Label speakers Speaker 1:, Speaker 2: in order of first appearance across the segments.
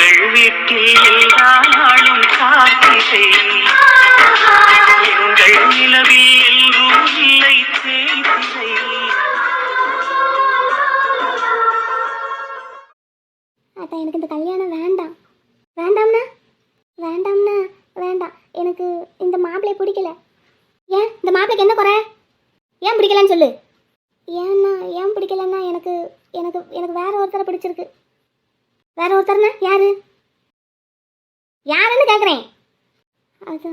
Speaker 1: எங்கள் வீட்டில் எல்லா நாளும் காத்திரை, எங்கள் நிலவில் எல்லோரும் இல்லை தேய்திரை.
Speaker 2: அதான் எனக்கு இந்த கல்யாணம் வேண்டாம். வேண்டாம்னா வேண்டாம்னா வேண்டாம். எனக்கு இந்த மாப்பிள்ளை பிடிக்கல. ஏன் இந்த மாப்பிள்ளைக்கு என்ன குறை? ஏன் பிடிக்கலன்னு சொல்லு. ஏன்னா ஏன் பிடிக்கலன்னா எனக்கு எனக்கு எனக்கு வேற ஒருத்தரை பிடிச்சிருக்கு. வேற ஒருத்தர்னா யாரு? யாருன்னு கேட்குறேன். அது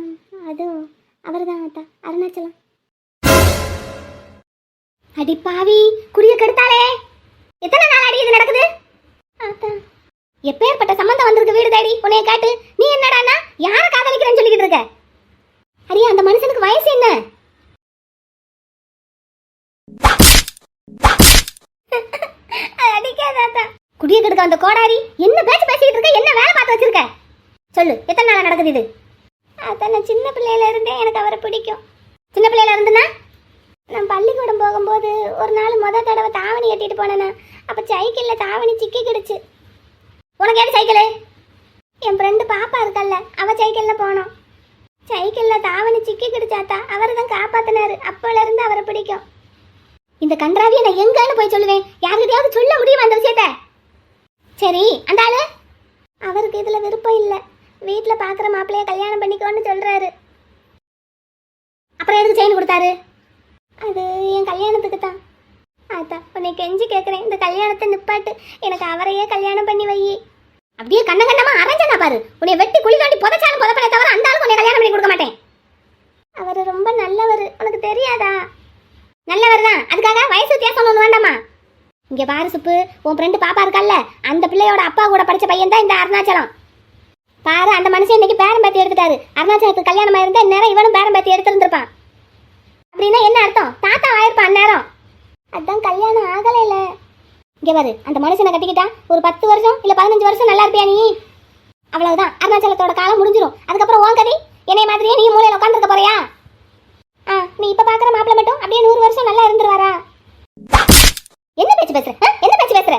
Speaker 2: அது அவர் தான் அத்தா, அருணாச்சலம். அடி பாவி, குடிய கெடுத்தாலே. எத்தனை நாள் அடி இது நடக்குது? அத்தா, எப்பேற்பட்ட சம்பந்தம் வந்திருக்கு வீடு தேடி உன்னைய காட்டு. நீ என்னடானா யார காதலிக்கிறேன்னு சொல்லிக்கிட்டு இருக்க? அடியா, அந்த மனுஷனுக்கு வயசு என்ன? அடிக்காத. குடிய கெடுக்க அந்த கோடாரி என்ன பேச்சு பேசிக்கிட்டு இருக்க? என்ன வேலை பார்த்து வச்சிருக்க? சொல்லு, எத்தனை நாள் நடக்குது இது? அதான் நான் சின்ன பிள்ளையில இருந்தே எனக்கு அவரை பிடிக்கும். சின்ன பிள்ளையில இருந்துன்னா நான் பள்ளிக்கூடம் போகும்போது ஒரு நாள் முதல் தடவை தாவணி கட்டிட்டு போனேன்னா அப்போ சைக்கிளில் தாவணி சிக்கிக்கிடுச்சு. உனக்கு ஏன் சைக்கிளு? என் ஃப்ரெண்டு பாப்பா இருக்கல்ல, அவள் சைக்கிளில் போனோம். சைக்கிளில் தாவணி சிக்கிக்கிடுச்சாத்தா, அவர் தான் காப்பாற்றினாரு. அப்போலேருந்து அவரை பிடிக்கும். இந்த கன்றாவியை நான் எங்கன்னு போய் சொல்லுவேன்? யாருக்கிட்டையாவது சொல்ல முடியுமா அந்த விஷயத்த? சரி, அந்த ஆளு அவருக்கு இதில் விருப்பம் இல்லை. வீட்டில் பார்க்குற மாப்பிள்ளைய கல்யாணம் பண்ணிக்கோன்னு சொல்கிறாரு. அப்புறம் எதுக்கு செயின் கொடுத்தாரு? அது என் கல்யாணத்துக்கு தான். அதான் உன்னை கெஞ்சி கேட்குறேன், இந்த கல்யாணத்தை நிப்பாட்டு. எனக்கு அவரையே கல்யாணம் பண்ணி வை. அப்படியே கண்ணமா அரைஞ்சனா பாரு, உன்னை வெட்டி குழி தாண்டி புதைச்சாலும் புதப்பனே தவிர அந்த ஆளுக்கு உன்னை கல்யாணம் பண்ணி கொடுக்க மாட்டேன். அவர் ரொம்ப நல்லவர், உனக்கு தெரியாதா? நல்லவர் தான், அதுக்காக வயசு வித்தியாசம் ஒன்று வேண்டாமா? இங்கே பாரு சுப்பு, உன் ஃப்ரெண்டு பாப்பா இருக்கல்ல, அந்த பிள்ளையோட அப்பா கூட படித்த பையன் தான் இந்த அருணாச்சலம். பாரு, அந்த மனுஷன் இன்னைக்கு பேரம் பேத்தி எடுத்துட்டாரு. அருணாச்சலத்துக்கு கல்யாணம் ஆயிருந்தா இந்நேரம் இவனும் பேரம் பேத்தி எடுத்துருந்துருப்பான். அப்படின்னா என்ன அர்த்தம்? தாத்தா ஆயிருப்பான் அந்நேரம். அதான் கல்யாணம் ஆகலை. இல்லை இங்கே பாரு, அந்த மனுஷனை கட்டிக்கிட்டா ஒரு 10 வருஷம் இல்லை 15 வருஷம் நல்லா இருப்பியா நீ? அவ்வளவுதான், அருணாச்சலத்தோட காலம் முடிஞ்சிடும். அதுக்கப்புறம் உன் கதி என்னைய மாதிரியே நீ மூலையில் உட்காந்துருக்க போறியா? நீ இப்போ பார்க்குற மாப்பிள்ளை மட்டும் அப்படியே 100 வருஷம் நல்லா இருந்துருவாரா? என்ன பேச்சு பேசுற? என்ன பேச்சு பேசுற?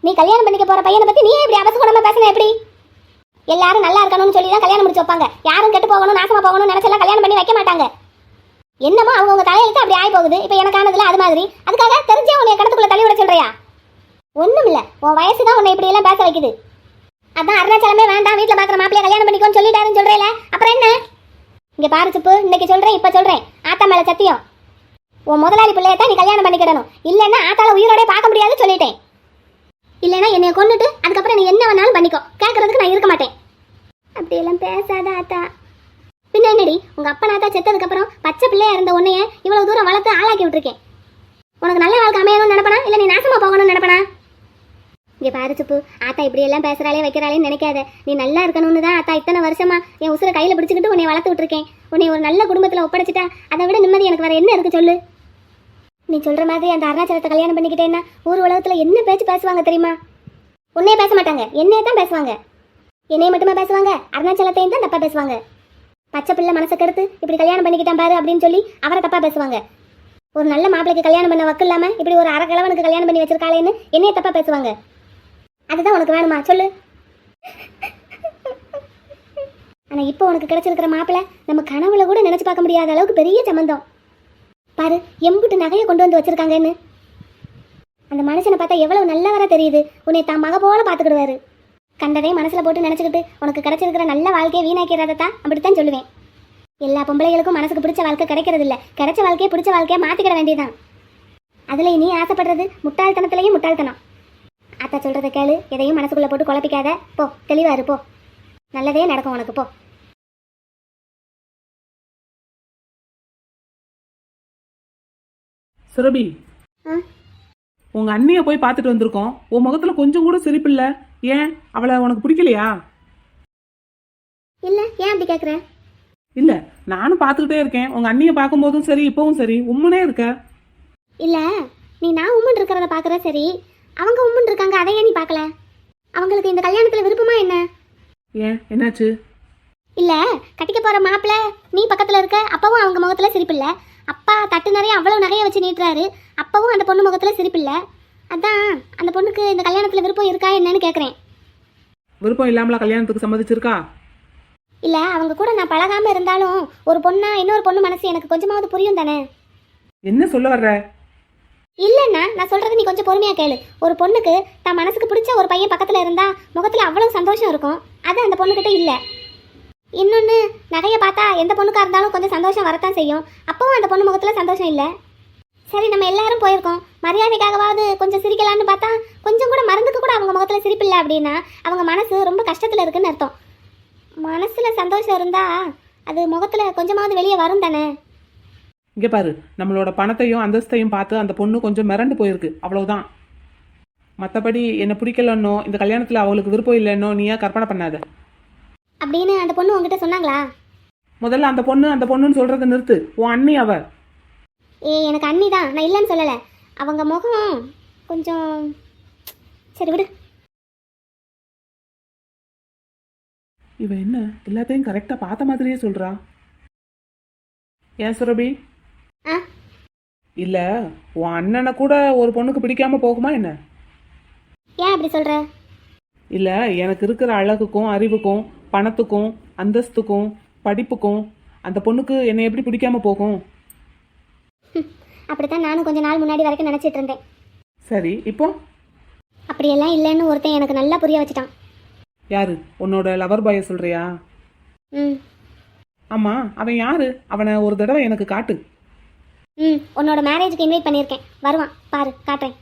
Speaker 2: நீ கல்யாணம் பண்ணிக்க போற பையனை பத்தி நீ இப்படி அவசகுணமா பேசுன எப்படி? எல்லாரும் நல்லா இருக்கணும்னு சொல்லி தான் கல்யாணம் முடிச்சு வைப்பாங்க. யாரும் கெட்டு போகணும் நாசமா போகணும்னு நினைச்செல்லாம் கல்யாணம் பண்ணி வைக்க மாட்டாங்க. என்னமோ அவங்கவுங்க தலையெழுத்து அப்படி ஆகி போகுது. இப்போ எனக்கானதுல அது மாதிரி. அதுக்காக தெரிஞ்சே உன்னை கடத்துக்குள்ள தள்ளி விட சொல்றியா? ஒண்ணும் இல்ல, உன் வயசு தான் உன்னை இப்படி எல்லாம் பேச வைக்குது. அதான் அருணாச்சலமே வேண்டாம், வீட்டுல பாக்குற மாப்பிள்ளைய கல்யாணம் பண்ணிக்கோன்னு சொல்லிட்டாருன்னு சொல்றேல, அப்புறம் என்ன? இங்க பாரு சுப்பு, இன்னைக்கு சொல்றேன், இப்ப சொல்றேன், ஆத்தா மேல சத்தியம். உன் முதலாளி பிள்ளையத்தான் நீ கல்யாணம் பண்ணிக்கிடணும். இல்லைன்னா ஆத்தால உயிரோட பார்க்க முடியாதுன்னு சொல்லிட்டேன். இல்லைன்னா என்னைய கொண்டுட்டு அதுக்கப்புறம் நீ என்ன வேணாலும் பண்ணிக்கோ, கேட்கறதுக்கு நான் இருக்க மாட்டேன். அப்படியெல்லாம் பேசாத ஆத்தா. பின்ன என்னடி, உங்க அப்பா நாத்தா செத்ததுக்கு அப்புறம் பச்சை பிள்ளையா இருந்த உன்னைய இவ்வளவு தூரம் வளர்த்து ஆளாக்கி விட்டுருக்கேன். உனக்கு நல்ல வாழ்க்கை அமையணும்னு நினைப்பனா, இல்லை நீ நாசமா போகணும்னு நினைப்பனா? இங்கே பாரு சுப்பு, ஆத்தா இப்படி எல்லாம் பேசுறாளே வைக்கிறாளேன்னு நினைக்காத. நீ நல்லா இருக்கணும்னு தான் ஆத்தா இத்தனை வருஷமா என் உசுரை கையில் பிடிச்சிக்கிட்டு உன்னை வளர்த்து விட்டுருக்கேன். உன்னை ஒரு நல்ல குடும்பத்தில் ஒப்படைச்சிட்டா அதை விட நிம்மதி எனக்கு வேற என்ன இருக்கு சொல்லு? நீ சொல்ற மாதிரி அந்த அருணாச்சலத்தை கல்யாணம் பண்ணிக்கிட்டேன்னா ஊர் உலகத்தில் என்ன பேச்சு பேசுவாங்க தெரியுமா? உன்னையே பேச மாட்டாங்க, என்னையே தான் பேசுவாங்க. என்னைய மட்டுமா பேசுவாங்க, அருணாச்சலத்தையும் தான் தப்பா பேசுவாங்க. பச்சை பிள்ளை மனசை கெடுத்து இப்படி கல்யாணம் பண்ணிக்கிட்டான் பாரு அப்படின்னு சொல்லி அவரை தப்பா பேசுவாங்க. ஒரு நல்ல மாப்பிளைக்கு கல்யாணம் பண்ண வக்கு இல்லாம இப்படி ஒரு அறக்கிழவனுக்கு கல்யாணம் பண்ணி வச்சிருக்காளேன்னு என்னைய தப்பா பேசுவாங்க. அதுதான் உனக்கு வேணுமா சொல்லு? ஆனா இப்போ உனக்கு கிடைச்சிருக்கிற மாப்பிள்ளை நம்ம கனவுல கூட நினைச்சு பார்க்க முடியாத அளவுக்கு பெரிய சம்பந்தம். பாரு, எம்புட்டு நகையை கொண்டு வந்து வச்சிருக்காங்கன்னு. அந்த மனுஷனை பார்த்தா எவ்வளவு நல்லவரா தெரியுது. உன்னை தான் மக போல பார்த்துக்கிடுவாரு. கண்டதே மனசுல போட்டு நினைச்சுக்கிட்டு உனக்கு கிடைச்சிருக்கிற நல்ல வாழ்க்கையை வீணாக்கிறதான் அப்படித்தான் சொல்லுவேன். எல்லா பொம்பளைகளுக்கும் மனசுக்கு பிடிச்ச வாழ்க்கை கிடைக்கிறது இல்லை. கிடைச்ச வாழ்க்கையை பிடிச்ச வாழ்க்கையை மாத்திக்கிட வேண்டியதான். அதுல நீ ஆசைப்படுறது முட்டாள்தனத்திலையும் முட்டாள்தனம். அத்தா சொல்றதை கேளு, எதையும் மனசுக்குள்ள போட்டு குழப்பிக்காத. போ, தெளிவா இரு, போ. நல்லதே நடக்கும் உனக்கு, போ.
Speaker 3: சுரபி, உங்க அண்ணிய போய் பார்த்துட்டு வந்திருக்கோம். உன் முகத்துல கொஞ்சம் கூட சிரிப்பு இல்ல. ஏன், அவளை உனக்கு பிடிக்கலையா?
Speaker 2: இல்ல, ஏன் அப்படி கேக்குற?
Speaker 3: இல்ல, நானும் பார்த்துக்கிட்டே இருக்கேன். உங்க அண்ணிய பார்க்கும் போதும் சரி, இப்பவும் சரி, உம்முனே இருக்க.
Speaker 2: இல்ல, நீ நான் உம்முன் இருக்கிறத பாக்குற, சரி. அவங்க உம்முன் இருக்காங்க, அதையே நீ பார்க்கல. அவங்களுக்கு இந்த கல்யாணத்துல விருப்பமா என்ன?
Speaker 3: ஏன், என்னாச்சு?
Speaker 2: இல்ல, கட்டிக்க போற மாப்பிள்ள நீ பக்கத்துல இருக்க, அப்பவும் அவங்க முகத்துல சிரிப்பு இல்ல. அப்பா தட்டு நிறைய அவ்வளவு நகைய வச்சு நீட்டுறாரு, அப்பவும் அந்த பொண்ணு முகத்துல சிரிப்பு இல்ல. அதான் அந்த பொண்ணுக்கு இந்த கல்யாணத்துல விருப்பம் இருக்கா என்னன்னு கேக்குறேன்.
Speaker 3: விருப்பம் இல்லாமலா கல்யாணத்துக்கு சம்மதிச்சிருக்கா?
Speaker 2: இல்லை, அவங்க கூட நான் பழகாமல் இருந்தாலும் ஒரு பொண்ணா இன்னொரு பொண்ணு மனசு எனக்கு கொஞ்சமாவது புரியும் தானே.
Speaker 3: என்ன சொல்ல வர்ற?
Speaker 2: இல்லைண்ணா, நான் சொல்கிறது நீ கொஞ்சம் பொறுமையாக கேளு. ஒரு பொண்ணுக்கு தான் மனசுக்கு பிடிச்ச ஒரு பையன் பக்கத்தில் இருந்தால் முகத்தில் அவ்வளோ சந்தோஷம் இருக்கும். அது அந்த பொண்ணுக்கிட்ட இல்லை. இன்னொன்று, நகையை பார்த்தா எந்த பொண்ணுக்காக இருந்தாலும் கொஞ்சம் சந்தோஷம் வரத்தான் செய்யும். அப்பவும் அந்த பொண்ணு முகத்தில் சந்தோஷம் இல்லை. சரி, நம்ம எல்லாரும் போயிருக்கோம், மரியாதைக்காகவாவது கொஞ்சம் சிரிக்கலான்னு பார்த்தா கொஞ்சம் கூட மருந்துக்கு கூட அவங்க முகத்தில் சிரிப்பு இல்லை அப்படின்னா அவங்க மனசு ரொம்ப கஷ்டத்தில் இருக்குன்னு அர்த்தம். மனசில் சந்தோஷம் இருந்தால் அது முகத்தில் கொஞ்சமாவது வெளியே வரும் தானே.
Speaker 3: இங்கே பாரு, நம்மளோட பணத்தையும் அந்தஸ்தையும் பார்த்து அந்த பொண்ணு கொஞ்சம் மிரண்டு போயிருக்கு, அவ்வளவுதான். மற்றபடி என்னை பிடிக்கலன்னோ இந்த கல்யாணத்தில் அவளுக்கு விருப்பம் இல்லைன்னோ நீ ஏன் கற்பனை பண்ணாத.
Speaker 2: அப்படின்னு அந்த பொண்ணு உங்ககிட்ட சொன்னாங்களா?
Speaker 3: முதல்ல அந்த பொண்ணுன்னு சொல்றதை நிறுத்து. உன் அண்ணி அவ.
Speaker 2: எனக்கு அண்ணி தான், நான் இல்லைன்னு சொல்லலை. அவங்க முகம் கொஞ்சம் சரி விடு.
Speaker 3: இவ என்ன எல்லாத்தையும் கரெக்டா பார்த்த மாதிரியே சொல்றா? ஏன் சுரபி?
Speaker 2: ஆ,
Speaker 3: இல்ல, உன் அண்ணனை கூட ஒரு பொண்ணுக்கு பிடிக்காம போகுமா என்ன?
Speaker 2: ஏன் அப்படி சொல்ற?
Speaker 3: இல்ல, எனக்கு இருக்கிற அழகுக்கும் அறிவுக்கும் பணத்துக்கும் அந்தஸ்துக்கும் படிப்புக்கும் அந்த பொண்ணுக்கு என்னை எப்படி பிடிக்காம போகும்?
Speaker 2: அப்படித்தான் நானும் கொஞ்ச நாள் முன்னாடி வரைக்கும் நினச்சிட்டு இருந்தேன்.
Speaker 3: சரி, இப்போ
Speaker 2: அப்படியெல்லாம் இல்லைன்னு ஒருத்தன் எனக்கு நல்லா புரிய வச்சுட்டான்.
Speaker 3: யாரு? உன்னோட லவர் பாய சொல்றியா?
Speaker 2: ம்
Speaker 3: ஆமா, அவன் யாரு? அவனை ஒரு தடவை எனக்கு காட்டு.
Speaker 2: உன்னோட மேரேஜுக்கு இன்வைட் பண்ணியிருக்கேன், வருவான் பாரு, காட்டுறேன்.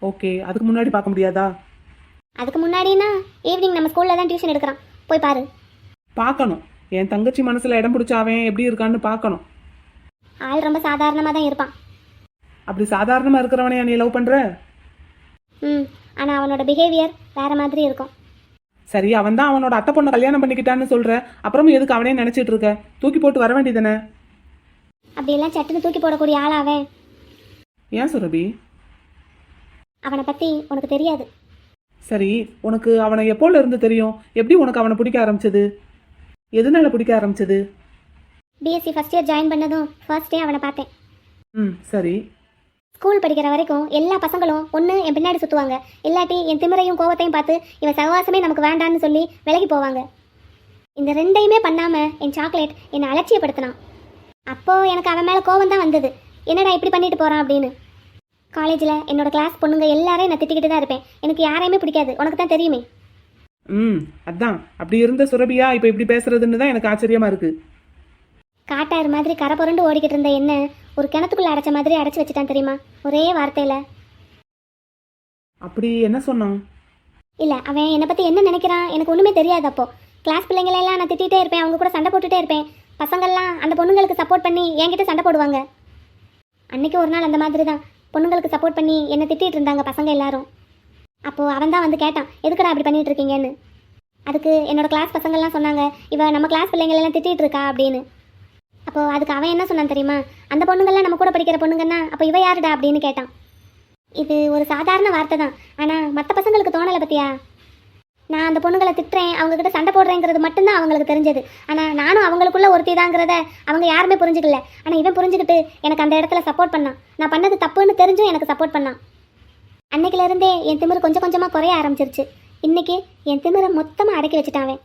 Speaker 3: ஓகே, அதுக்கு முன்னாடி பார்க்க முடியாதா?
Speaker 2: அதுக்கு முன்னாடினா ஈவினிங் நம்ம ஸ்கூலில் தான் டியூஷன் எடுக்கிறான், போய் பாரு.
Speaker 3: பார்க்கணும். என் தங்கச்சி மனசுல இடம் பிடிச்ச அவன் எப்படி இருக்கான்னு பார்க்கணும்.
Speaker 2: ஆள் ரொம்ப சாதாரணமாக தான் இருப்பான்.
Speaker 3: அப்படி சாதாரணமா இருக்கிறவனையா நீ லவ் பண்ற?
Speaker 2: ஆனால் அவனோட பிஹேவியர் வேற மாதிரி இருக்கும்.
Speaker 3: சரி, அவன் தான் அவனோட அத்தை பொண்ணை கல்யாணம் பண்ணிக்கிட்டான்னு சொல்ற, அப்புறமும் எதுக்கு அவனே நினைச்சிட்டு இருக்க? தூக்கி போட்டு வர வேண்டியதானே?
Speaker 2: அப்படியெல்லாம் சட்டுன்னு தூக்கி போடக்கூடிய ஆள் அவன்.
Speaker 3: ஏன் சுரபி?
Speaker 2: அவனை பற்றி உனக்கு தெரியாது.
Speaker 3: சரி, உனக்கு அவனை எப்போல இருந்து தெரியும்? எப்படி உனக்கு அவனை பிடிக்க ஆரம்பிச்சது? எதனால பிடிக்க ஆரம்பிச்சது?
Speaker 2: பிஎஸ்சி ஃபர்ஸ்ட் இயர் ஜாயின் பண்ணதும் ஃபர்ஸ்ட் டே அவனை பார்த்தேன்.
Speaker 3: சரி.
Speaker 2: ஸ்கூல் படிக்கிற வரைக்கும் எல்லா பசங்களும் ஒன்று என் பின்னாடி சுற்றுவாங்க, இல்லாட்டி என் திமிரையும் கோவத்தையும் பார்த்து இவன் சகவாசமே நமக்கு வேண்டான்னு சொல்லி விலகி போவாங்க. இந்த ரெண்டையுமே பண்ணாமல் என் சாக்லேட் என்னை அலட்சியப்படுத்தினான். அப்போது எனக்கு அவன் மேலே கோவம் தான் வந்தது. என்னடா இப்படி பண்ணிட்டு போகிறான் அப்படின்னு. காலேஜில் என்னோட கிளாஸ் பொண்ணுங்க எல்லாரையும் நான் திட்டிக்கிட்டு தான் இருப்பேன். எனக்கு யாரையுமே பிடிக்காது, உனக்கு தான் தெரியுமே.
Speaker 3: அதான், அப்படி இருந்த சுரபியா இப்போ இப்படி பேசுறதுன்னு தான் எனக்கு ஆச்சரியமா இருக்கு.
Speaker 2: காட்டாறு மாதிரி கரை புரண்டு ஓடிக்கிட்டு இருந்த என்ன ஒரு கிணத்துக்குள்ள அடைச்ச மாதிரி அடைச்சி வச்சுட்டான் தெரியுமா, ஒரே வார்த்தையில.
Speaker 3: அப்படி என்ன சொன்னான்?
Speaker 2: இல்லை, அவன் என்னை பற்றி என்ன நினைக்கிறான் எனக்கு ஒன்றுமே தெரியாது. அப்போது கிளாஸ் பிள்ளைங்களெல்லாம் நான் திட்டிகிட்டே இருப்பேன், அவங்க கூட சண்டை போட்டுகிட்டே இருப்பேன். பசங்கள்லாம் அந்த பொண்ணுங்களுக்கு சப்போர்ட் பண்ணி என்கிட்ட சண்டை போடுவாங்க. அன்றைக்கி ஒரு நாள் அந்த மாதிரி தான் பொண்ணுங்களுக்கு சப்போர்ட் பண்ணி என்னை திட்டிகிட்டு இருந்தாங்க பசங்க எல்லாரும். அப்போது அவன் தான் வந்து கேட்டான், எதுக்கடா அப்படி பண்ணிகிட்டு இருக்கீங்கன்னு. அதுக்கு என்னோடய கிளாஸ் பசங்கள்லாம் சொன்னாங்க, இவன் நம்ம கிளாஸ் பிள்ளைங்களெல்லாம் திட்டிகிட்டு இருக்கா அப்படின்னு. அப்போது அதுக்கு அவன் என்ன சொன்னான் தெரியுமா, அந்த பொண்ணுங்கள்லாம் நம்ம கூட படிக்கிற பொண்ணுங்கன்னா அப்போ இவ யாருடா அப்படின்னு கேட்டான். இது ஒரு சாதாரண வார்த்தை தான், ஆனால் மற்ற பசங்களுக்கு தோணலை பற்றியா. நான் அந்த பொண்ணுங்களை திட்டுறேன், அவங்கக்கிட்ட சண்டை போடுறேங்கிறது மட்டும்தான் அவங்களுக்கு தெரிஞ்சது. ஆனால் நானும் அவங்களுக்குள்ள ஒருத்தி தாங்கிறத அவங்க யாருமே புரிஞ்சுக்கல. ஆனால் இவன் புரிஞ்சுக்கிட்டு எனக்கு அந்த இடத்துல சப்போர்ட் பண்ணான். நான் பண்ணது தப்புன்னு தெரிஞ்சும் எனக்கு சப்போர்ட் பண்ணான். அன்னைக்கிலேருந்தே என் திமிரு கொஞ்சம் கொஞ்சமாக குறைய ஆரம்பிச்சிருச்சு. இன்றைக்கி என் திமிரை மொத்தமாக அடக்கி வச்சுட்டான்.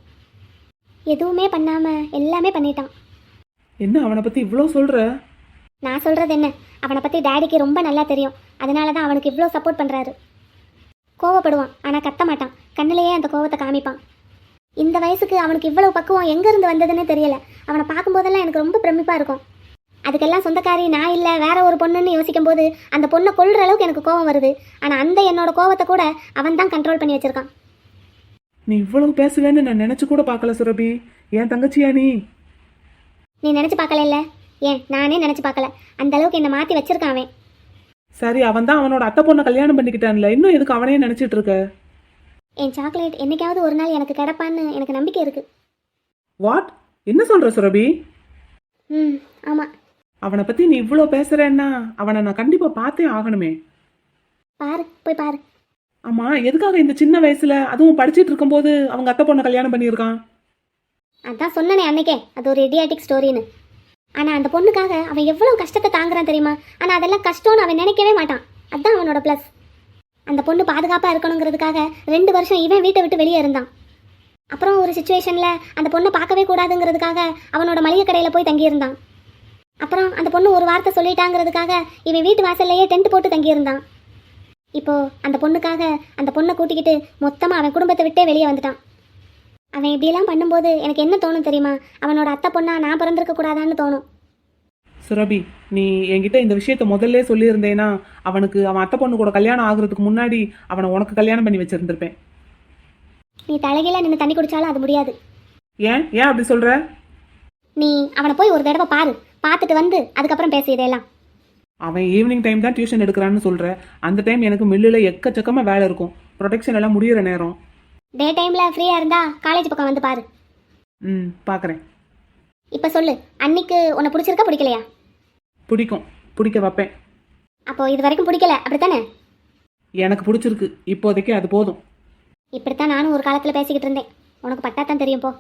Speaker 2: எதுவுமே பண்ணாமல் எல்லாமே பண்ணிட்டான்.
Speaker 3: என்ன அவனை பற்றி இவ்வளோ சொல்கிற?
Speaker 2: நான் சொல்கிறது என்ன, அவனை பற்றி டேடிக்கு ரொம்ப நல்லா தெரியும். அதனால தான் அவனுக்கு இவ்வளோ சப்போர்ட் பண்ணுறாரு. கோவப்படுவான், ஆனால் கத்த மாட்டான், கண்ணிலேயே அந்த கோவத்தை காமிப்பான். இந்த வயசுக்கு அவனுக்கு இவ்வளவு பக்குவம் எங்கேருந்து வந்ததுன்னு தெரியல. அவனை பார்க்கும்போதெல்லாம் எனக்கு ரொம்ப பிரமிப்பாக இருக்கும். அதுக்கெல்லாம் சொந்தக்காரி நான் இல்லை, வேற ஒரு பொண்ணுன்னு யோசிக்கும் போது அந்த பொண்ணை கொல்ற அளவுக்கு எனக்கு கோவம் வருது. ஆனால் அந்த என்னோட கோவத்தை கூட அவன் தான் கண்ட்ரோல் பண்ணி வச்சிருக்கான்.
Speaker 3: நீ இவ்வளவு பேசுவேன்னு நான் நினச்சி கூட பார்க்கல சுரபி. ஏன் தங்கச்சியா நீ?
Speaker 2: நீ நினச்சி பார்க்கல இல்லை? ஏன் நானே நினச்சி பார்க்கல. அந்த அளவுக்கு என்னை மாற்றி வச்சிருக்கான் அவன்.
Speaker 3: சரி, அவன் தான் அவனோட அத்தை பொண்ணை கல்யாணம் பண்ணிக்கிட்டான்ல, இன்னும் எதுக்கு அவனையே நினச்சிட்டு இருக்க?
Speaker 2: என் சாக்லேட் என்னைக்காவது ஒரு நாள் எனக்கு கிடைப்பான்னு எனக்கு நம்பிக்கை இருக்கு.
Speaker 3: வாட்? என்ன சொல்ற சுரபி?
Speaker 2: ஆமாம்.
Speaker 3: அவனை பற்றி நீ இவ்வளோ பேசுறேன்னா அவனை நான் கண்டிப்பாக பார்த்தே ஆகணுமே.
Speaker 2: பாரு, போய் பாரு.
Speaker 3: ஆமாம், எதுக்காக இந்த சின்ன வயசுல, அதுவும் படிச்சுட்டு இருக்கும்போது அவங்க அத்தை பொண்ணை கல்யாணம் பண்ணியிருக்கான்?
Speaker 2: அதான் சொன்னனே அன்னைக்கே, அது ஒரு இடியாட்டிக் ஸ்டோரின்னு. ஆனால் அந்த பொண்ணுக்காக அவன் எவ்வளோ கஷ்டத்தை தாங்குறான் தெரியுமா. ஆனால் அதெல்லாம் கஷ்டம்னு அவன் நினைக்கவே மாட்டான். அதுதான் அவனோட ப்ளஸ். அந்த பொண்ணு பாதுகாப்பாக இருக்கணுங்கிறதுக்காக 2 வருஷம் இவன் வீட்டை விட்டு வெளியே இருந்தான். அப்புறம் ஒரு சுச்சுவேஷனில் அந்த பொண்ணை பார்க்கவே கூடாதுங்கிறதுக்காக அவனோட மளிகை கடையில் போய் தங்கியிருந்தான். அப்புறம் அந்த பொண்ணு ஒரு வார்த்தை சொல்லிட்டாங்கிறதுக்காக இவன் வீட்டு வாசல்லையே டென்ட் போட்டு தங்கியிருந்தான். இப்போ அந்த பொண்ணுக்காக அந்த பொண்ணை கூட்டிக்கிட்டு மொத்தமாக அவன் குடும்பத்தை விட்டே வெளியே வந்துட்டான். அவன் இப்படியெல்லாம் பண்ணும்போது எனக்கு என்ன தோணும் தெரியுமா? அவனோட அத்தை பொண்ணா நான் பிறந்திருக்க கூடாதான்னு தோணும்.
Speaker 3: சுரபி, நீ என்கிட்ட இந்த விஷயத்த முதல்ல சொல்லியிருந்தேன்னா அவனுக்கு அவன் அத்தை பொண்ணு கூட கல்யாணம் ஆகுறதுக்கு முன்னாடி அவனை உனக்கு கல்யாணம் பண்ணி வச்சிருந்திருப்பேன்.
Speaker 2: நீ தலைகீழ நின்று தண்ணி குடிச்சாலும் அது முடியாது.
Speaker 3: ஏன் ஏன் அப்படி சொல்ற?
Speaker 2: நீ அவனை போய் ஒரு தடவை பாரு, பார்த்துட்டு வந்து அதுக்கப்புறம் பேசு இதெல்லாம்.
Speaker 3: அவன் ஈவினிங் டைம் தான் டியூஷன் எடுக்கிறான்னு சொல்ற. அந்த டைம் எனக்கு மில்லில் எக்கச்சக்கமாக வேலை இருக்கும். ப்ரொடெக்ஷன் எல்லாம் முடியிற நேரம்.
Speaker 2: டே டைமில் ஃப்ரீயாக இருந்தா காலேஜ் பக்கம் வந்து பாரு.
Speaker 3: பார்க்குறேன்.
Speaker 2: இப்போ சொல்லு, அன்னைக்கு உன்னை பிடிச்சிருக்கா பிடிக்கலையா?
Speaker 3: பிடிக்கும், பிடிக்க வைப்பேன்.
Speaker 2: அப்போ இது வரைக்கும் பிடிக்கல அப்படித்தானே?
Speaker 3: எனக்கு பிடிச்சிருக்கு, இப்போதைக்கு அது போதும்.
Speaker 2: இப்படித்தான் நானும் ஒரு காலத்தில் பேசிக்கிட்டு இருந்தேன். உனக்கு பட்டா தான் தெரியும் போ.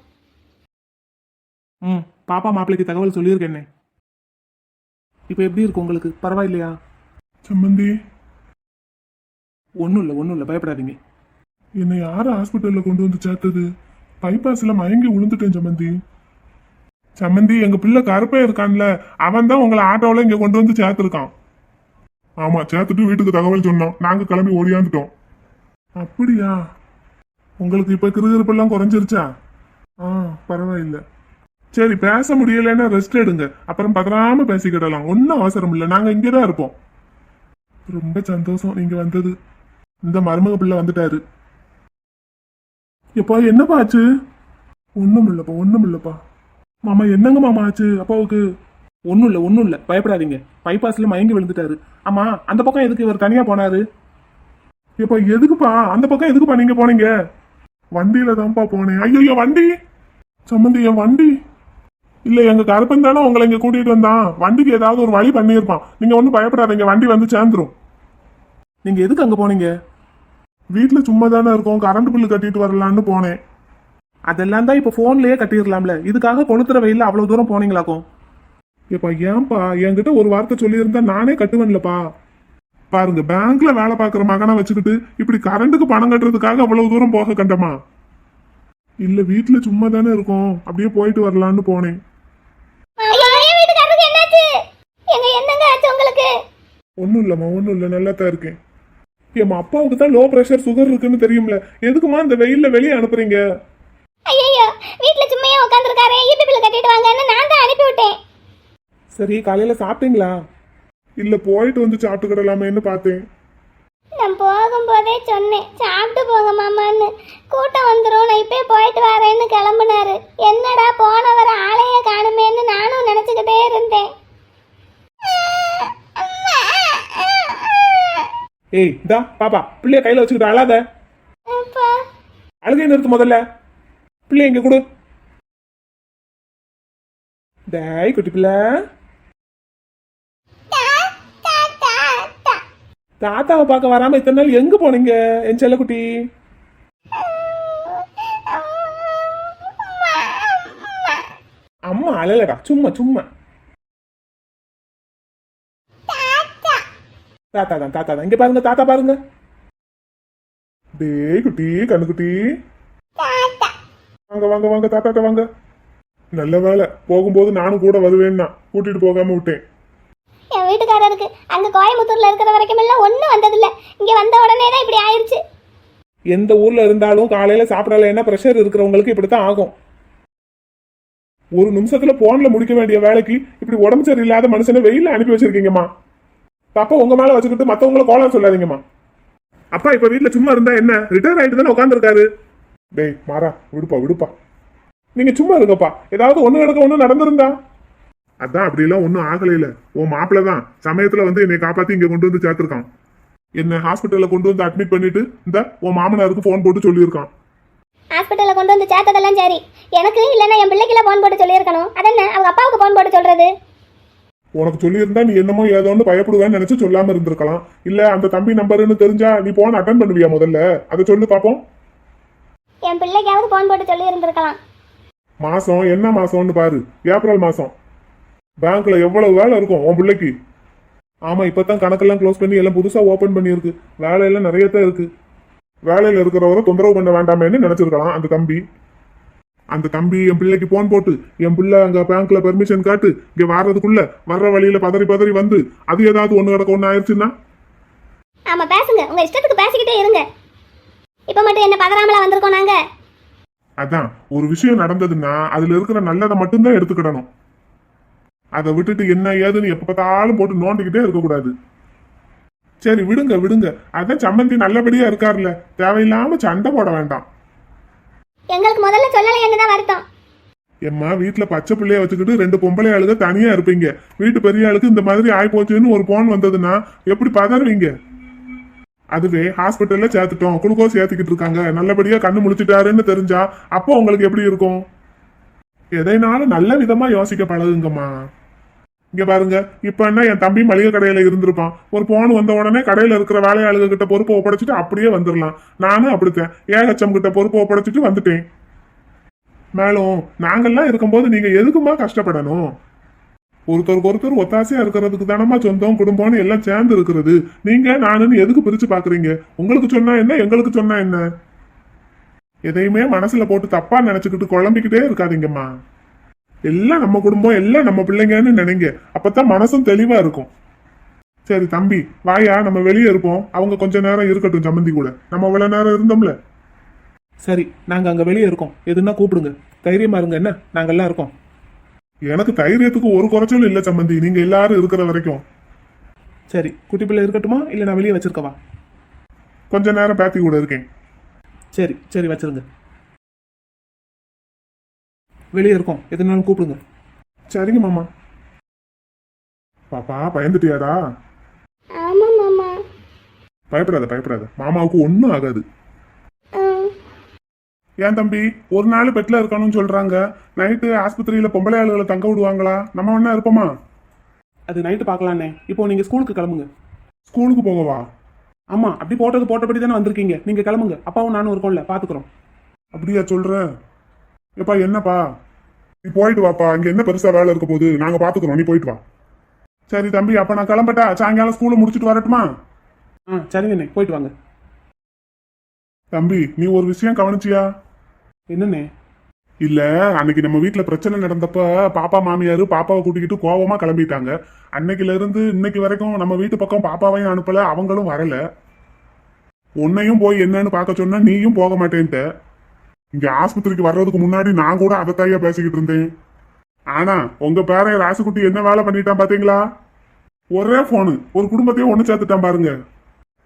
Speaker 4: பாப்பா மாப்பிள்ளைக்கு தகவல் சொல்லியிருக்கேனே.
Speaker 3: இப்போ எப்படி இருக்கு உங்களுக்கு? பரவாயில்லையா?
Speaker 4: சம்மந்தி,
Speaker 3: ஒன்றும் இல்லை, பயப்படாதீங்க.
Speaker 4: என்னை யார் ஹாஸ்பிட்டலில் கொண்டு வந்து சேர்த்தது? பைபாஸில் மயங்கி விழுந்துட்டேன் சம்மந்தி. சம்மந்தி, எங்க பிள்ளை கருப்பே இருக்கான்ல, அவன் தான் உங்களை ஆட்டோவில் இங்கே கொண்டு வந்து சேர்த்துருக்கான். ஆமா, சேர்த்துட்டு வீட்டுக்கு தகவல் சொன்னோம். நாங்கள் கிளம்பி ஓடியாந்துட்டோம். அப்படியா? உங்களுக்கு இப்போ கிருகிருப்பெல்லாம் குறைஞ்சிருச்சா? பரவாயில்ல. சரி, பேச முடியலைன்னா ரெஸ்ட் எடுங்க. அப்புறம் பதறாம பேசிக்கிடலாம். ஒன்றும் அவசரம் இல்லை, நாங்கள் இங்கே தான் இருப்போம். ரொம்ப சந்தோஷம் நீங்க வந்தது. இந்த மருமக பிள்ளை வந்துட்டாரு. எப்பா என்னப்பா ஆச்சு? ஒன்றும் இல்லப்பா. மாமா, என்னங்க மாமா ஆச்சு அப்பாவுக்கு?
Speaker 3: ஒன்றும் இல்லை, பயப்படாதீங்க. பைபாஸில் மயங்கி விழுந்துட்டாரு. ஆமா, அந்த பக்கம் எதுக்கு இவர் தனியாக போனாரு?
Speaker 4: எப்பா எதுக்குப்பா அந்த பக்கம் எதுக்குப்பா நீங்க போனீங்க? வண்டியில தான்ப்பா போனேன். ஐயோ, வண்டி சம்மந்தி, என் வண்டி இல்ல, எங்க கருப்பன் தானே உங்களை இங்க கூட்டிட்டு வந்தான். வண்டிக்கு ஏதாவது ஒரு வழி பண்ணியிருப்பான். நீங்க ஒன்றும் பயப்படாதீங்க, வண்டி வந்து சேர்ந்துரும்.
Speaker 3: நீங்க எதுக்கு அங்கே போனீங்க?
Speaker 4: வீட்டுல சும்மா தானே இருக்கோம், கரண்ட் பில்லு கட்டிட்டு வரலான்னு போனேன்.
Speaker 3: அதெல்லாம் தான் இப்போ ஃபோன்லயே கட்டிடலாம்ல. இதுக்காக கொளுத்துற வெயில அவ்வளவு தூரம் போனீங்களாக்கும்?
Speaker 4: ஏப்பா ஏன்பா என்கிட்ட ஒரு வார்த்தை சொல்லியிருந்தா நானே கட்டுவேன்லப்பா. பாருங்க, பேங்க்ல வேலை பார்க்குற மகனை வச்சுக்கிட்டு இப்படி கரண்ட்டுக்கு பணம் கட்டுறதுக்காக அவ்வளவு தூரம் போக கண்டமா? இல்ல, வீட்டுல சும்மா தானே இருக்கோம், அப்படியே போயிட்டு வரலான்னு போனேன். ஒன்றும் இல்லை, நல்லா தான் இருக்கேன். என் அப்பாவுக்கு தான் லோ பிரஷர் சுகர் இருக்குன்னு தெரியும்ல, எதுக்குமா இந்த வெயில்ல வெளியே அனுப்புறீங்க?
Speaker 2: ஐயோ, வீட்ல சும்மையா உட்கார்ந்திருக்காரே, ஈபி பில் கட்டிட்டு வாங்கன்னு நான் தான் அனுப்பி விட்டேன்.
Speaker 3: சரி, காலையில சாப்பிட்டீங்களா?
Speaker 4: இல்ல, போயிட்டு வந்து சாப்பிட்டுக்கிடலாமேன்னு பார்த்தேன்.
Speaker 2: நான் போகும்போதே சொன்னேன் சாப்பிட்டு போங்க மாமான்னு. கூட்டம் வந்துடும், நான் இப்பயே போயிட்டு வரேன்னு கிளம்புனாரு. என்னடா போனவர் ஆளைய காணுமேன்னு நானும் நினைச்சுக்கிட்டே இருந்தேன்.
Speaker 3: ஏய், இதா பாப்பா, பிள்ளைய கையில வச்சுக்கிட்டு அழாத. அழுகை நிறுத்து முதல்ல. பிள்ளைய இங்க கொடு. டேய் குட்டி பிள்ளை, தாத்தாவை பார்க்க வராம இத்தனை நாள் எங்க போனீங்க என் செல்ல குட்டி? அம்மா அழலடா, சும்மா. தாத்தா தான். இங்க பாருங்க, தாத்தா பாருங்க.
Speaker 4: டேய் குட்டி, கண்ணுக்குட்டி, வாங்க தாத்தாட்ட வாங்க. நல்ல வேலை, போகும்போது நானும் கூட வருவேன்னா கூட்டிட்டு போகாம விட்டேன்.
Speaker 2: என் வீட்டுக்காரருக்கு அங்க கோயம்புத்தூர்ல இருக்கிற வரைக்கும் எல்லாம் ஒன்றும் வந்ததில்லை. இங்க வந்த உடனே தான் இப்படி ஆயிடுச்சு.
Speaker 3: எந்த ஊர்ல இருந்தாலும் காலையில சாப்பிடலைன்னா ப்ரெஷர் இருக்கிறவங்களுக்கு இப்படித்தான் ஆகும்.
Speaker 4: ஒரு நிமிஷத்துல போன்ல முடிக்க வேண்டிய வேலைக்கு இப்படி உடம்பு சரியில்லாத மனுஷனை வெயில அனுப்பி வச்சிருக்கீங்கம்மா. தப்ப உங்க மேல வச்சுக்கிட்டு மத்தவங்களை கோலம் சொல்லாதீங்கம்மா. அப்பா இப்ப வீட்டுல சும்மா இருந்தா என்ன? ரிட்டையர் ஆயிட்டு தானே உட்காந்துருக்காரு. டேய் மாறா, விடுப்பா. நீங்க சும்மா இருங்கப்பா. ஏதாவது ஒண்ணு நடந்திருந்தா? அதான் அப்படிலாம் ஒன்றும் ஆகலையில. உன் மாப்பிள்ள தான் சமயத்துல வந்து என்னை காப்பாத்தி இங்க கொண்டு வந்து சேர்த்திருக்கான். என்ன ஹாஸ்பிட்டல்ல கொண்டு வந்து அட்மிட் பண்ணிட்டு இந்த உன் மாமனாருக்கு போன் போட்டு சொல்லியிருக்கான்.
Speaker 2: ஹாஸ்பிட்டல்ல கொண்டு வந்து சேர்த்ததெல்லாம் சரி, எனக்கு இல்லைன்னா என் பிள்ளைக்குள்ள போன் போட்டு சொல்லியிருக்கணும். அதென்ன அவங்க அப்பாவுக்கு போன் போட்டு சொல்றது?
Speaker 4: உனக்கு சொல்லியிருந்தா நீ என்னமோ ஏதோன்னு பயப்படுவேன்னு நினைச்சு சொல்லாம இருந்திருக்கலாம். இல்ல அந்த தம்பி நம்பருன்னு தெரிஞ்சா நீ போன் அட்டன் பண்ணுவியா? முதல்ல அதை சொல்லு பாப்போம்.
Speaker 2: என் பிள்ளைக்காவது போன் போட்டு சொல்லி இருந்திருக்கலாம்.
Speaker 4: மாசம் என்ன மாசம்னு பாரு, ஏப்ரல் மாசம். பேங்க்ல எவ்வளவு வேலை இருக்கும் உன் பிள்ளைக்கு. ஆமா, இப்பதான் கணக்கெல்லாம் க்ளோஸ் பண்ணி எல்லாம் புதுசா ஓபன் பண்ணியிருக்கு. வேலையெல்லாம் நிறைய தான் இருக்கு. வேலையில இருக்கிறவரை தொந்தரவு பண்ண வேண்டாமேன்னு நினைச்சிருக்கலாம் அந்த தம்பி. அந்த தம்பி என் பிள்ளைக்கு போன் போட்டு என் பிள்ளை அங்க பேங்க்ல பெர்மிஷன் காட்டு இங்க வர்றதுக்குள்ள வர்ற வழியில பதறி பதறி வந்து அது ஏதாவது ஒண்ணு கிடக்க ஒண்ணு ஆயிடுச்சுன்னா
Speaker 2: ஆமா பேசுங்க, உங்க இஷ்டத்துக்கு பேசிக்கிட்டே இருங்க. இப்ப மட்டும் என்ன பதறாமலா வந்திருக்கோம் நாங்க?
Speaker 4: அதான் ஒரு விஷயம் நடந்ததுன்னா அதுல இருக்கிற நல்லதை மட்டும்தான் எடுத்துக்கிடணும். அதை விட்டுட்டு என்ன ஏதுன்னு எப்ப பார்த்தாலும் போட்டு நோண்டிக்கிட்டே இருக்கக்கூடாது. சரி விடுங்க விடுங்க, அதான் சம்மந்தி நல்லபடியா இருக்காருல்ல, தேவையில்லாம சண்டை போட வேண்டாம்.
Speaker 2: எங்களுக்கு முதல்ல சொல்லலைன்னு தான் வருத்தம்.
Speaker 4: எம்மா வீட்டுல பச்சை பிள்ளைய வச்சுக்கிட்டு 2 பொம்பளை ஆளுங்க தனியா இருப்பீங்க. வீட்டு பெரிய ஆளுக்கு இந்த மாதிரி ஆயிப்போச்சுன்னு ஒரு போன் வந்ததுன்னா எப்படி பதறுவீங்க? அதுவே ஹாஸ்பிட்டல்ல சேர்த்துட்டோம், குளுக்கோஸ் ஏத்திக்கிட்டு இருக்காங்க, நல்லபடியா கண்ணு முழிச்சிட்டாருன்னு தெரிஞ்சா அப்போ உங்களுக்கு எப்படி இருக்கும்? எதைனாலும் நல்ல விதமா யோசிக்க பழகுங்கம்மா. இங்க பாருங்க, இப்ப என்ன என் தம்பி மளிகை கடையில இருந்திருப்பான், ஒரு போன் வந்த உடனே கடையில இருக்கிற வேலையாளுக கிட்ட பொறுப்பை ஒப்படைச்சிட்டு அப்படியே வந்துடலாம். நானும் அப்படித்தேன், ஏகச்சம் கிட்ட பொறுப்பை ஒப்படைச்சிட்டு வந்துட்டேன். மேலும் நாங்கெல்லாம் இருக்கும்போது நீங்க எதுக்குமா கஷ்டப்படணும்? ஒருத்தருக்கு ஒருத்தர் ஒத்தாசையா இருக்கிறதுக்கு தானமா சொந்தம் குடும்பம்னு எல்லாம் சேர்ந்து இருக்கிறது. நீங்க நானுன்னு எதுக்கு பிரிச்சு பாக்குறீங்க? உங்களுக்கு சொன்னா என்ன, எங்களுக்கு சொன்னா என்ன? எதையுமே மனசுல போட்டு தப்பா நினைச்சுக்கிட்டு குழம்பிக்கிட்டே இருக்காதீங்கம்மா. எல்லாம் நம்ம குடும்பம், எல்லாம் நம்ம பிள்ளைங்கன்னு நினைங்க, அப்பதான் மனசும் தெளிவா இருக்கும். சரி தம்பி வாயா, நம்ம வெளியே இருப்போம், அவங்க கொஞ்ச நேரம் இருக்கட்டும் சம்மந்தி கூட, நம்ம இவ்வளவு நேரம் இருந்தோம்ல.
Speaker 3: சரி, நாங்க அங்க வெளியே இருக்கோம், எதுன்னா கூப்பிடுங்க, தைரியமா இருங்க. என்ன, நாங்கெல்லாம் இருக்கோம்.
Speaker 4: எனக்கு தைரியத்துக்கு ஒரு குறைச்சலும் இல்ல சம்மந்தி, நீங்க எல்லாரும் இருக்கிற வரைக்கும்.
Speaker 3: சரி, குட்டி பிள்ளை இருக்கட்டுமா இல்ல நான் வெளியே வச்சிருக்கவா?
Speaker 4: கொஞ்ச நேரம் பேத்தி கூட இருக்கேன்.
Speaker 3: சரி சரி, வச்சிருங்க. வெளியே இருக்கோம், எதுனாலும் கூப்பிடுங்க.
Speaker 4: சரிங்க மாமா. பாப்பா பயந்துட்டியாடா?
Speaker 2: ஆமா மாமா.
Speaker 4: பயப்படாத பயப்படாத, மாமாவுக்கு ஒன்னும் ஆகாது. ஏன் தம்பி, ஒரு நாள் பெட்ல இருக்கணும்னு சொல்றாங்க, நைட்டு ஆஸ்பத்திரியில பொம்பளை ஆளுகளை தங்க விடுவாங்களா? நம்ம வேணா இருப்போமா?
Speaker 3: அது நைட்டு பார்க்கலான்னே. இப்போ நீங்க ஸ்கூலுக்கு கிளம்புங்க.
Speaker 4: ஸ்கூலுக்கு போகவா?
Speaker 3: ஆமா, அப்படி போட்டபடி தானே வந்திருக்கீங்க. நீங்க கிளம்புங்க, அப்பாவும் நானும் இருக்கோம்ல, பாத்துக்கிறோம்.
Speaker 4: அப்படியா சொல்ற? எப்பா என்னப்பா, நீ போயிட்டு வாப்பா, இங்க என்ன பெருசா வேலை இருக்க போகுது, நாங்க பாத்துக்கிறோம், நீ போயிட்டு வா. சரி தம்பி, அப்ப நான் கிளம்பட்டா? சாயங்காலம் ஸ்கூல்ல முடிச்சுட்டு வரட்டுமா?
Speaker 3: சரிங்கண்ணே, போயிட்டு வாங்க.
Speaker 4: தம்பி நீ ஒரு விஷயம் கவனிச்சியா?
Speaker 3: என்னண்ணே?
Speaker 4: இல்ல, அன்னைக்கு நம்ம வீட்டுல பிரச்சனை நடந்தப்ப பாப்பா மாமியாரு பாப்பாவை கூட்டிக்கிட்டு கோவமா கிளம்பிட்டாங்க. அன்னைக்குல இருந்து இன்னைக்கு வரைக்கும் நம்ம வீட்டு பக்கம் பாப்பாவையும் அனுப்பல, அவங்களும் வரல. உன்னையும் போய் என்னன்னு பார்க்க சொன்னா நீயும் போக மாட்டேன்ட்ட. இங்க ஆஸ்பத்திரிக்கு வர்றதுக்கு முன்னாடி நான் கூட அதைத்தாயா பேசிக்கிட்டு இருந்தேன். ஆனா உங்க பேரன் ராசுக்குட்டி என்ன வேலை பண்ணிட்டான் பாத்தீங்களா? ஒரே போனு ஒரு குடும்பத்தையும் ஒண்ணு சேர்த்துட்டான் பாருங்க.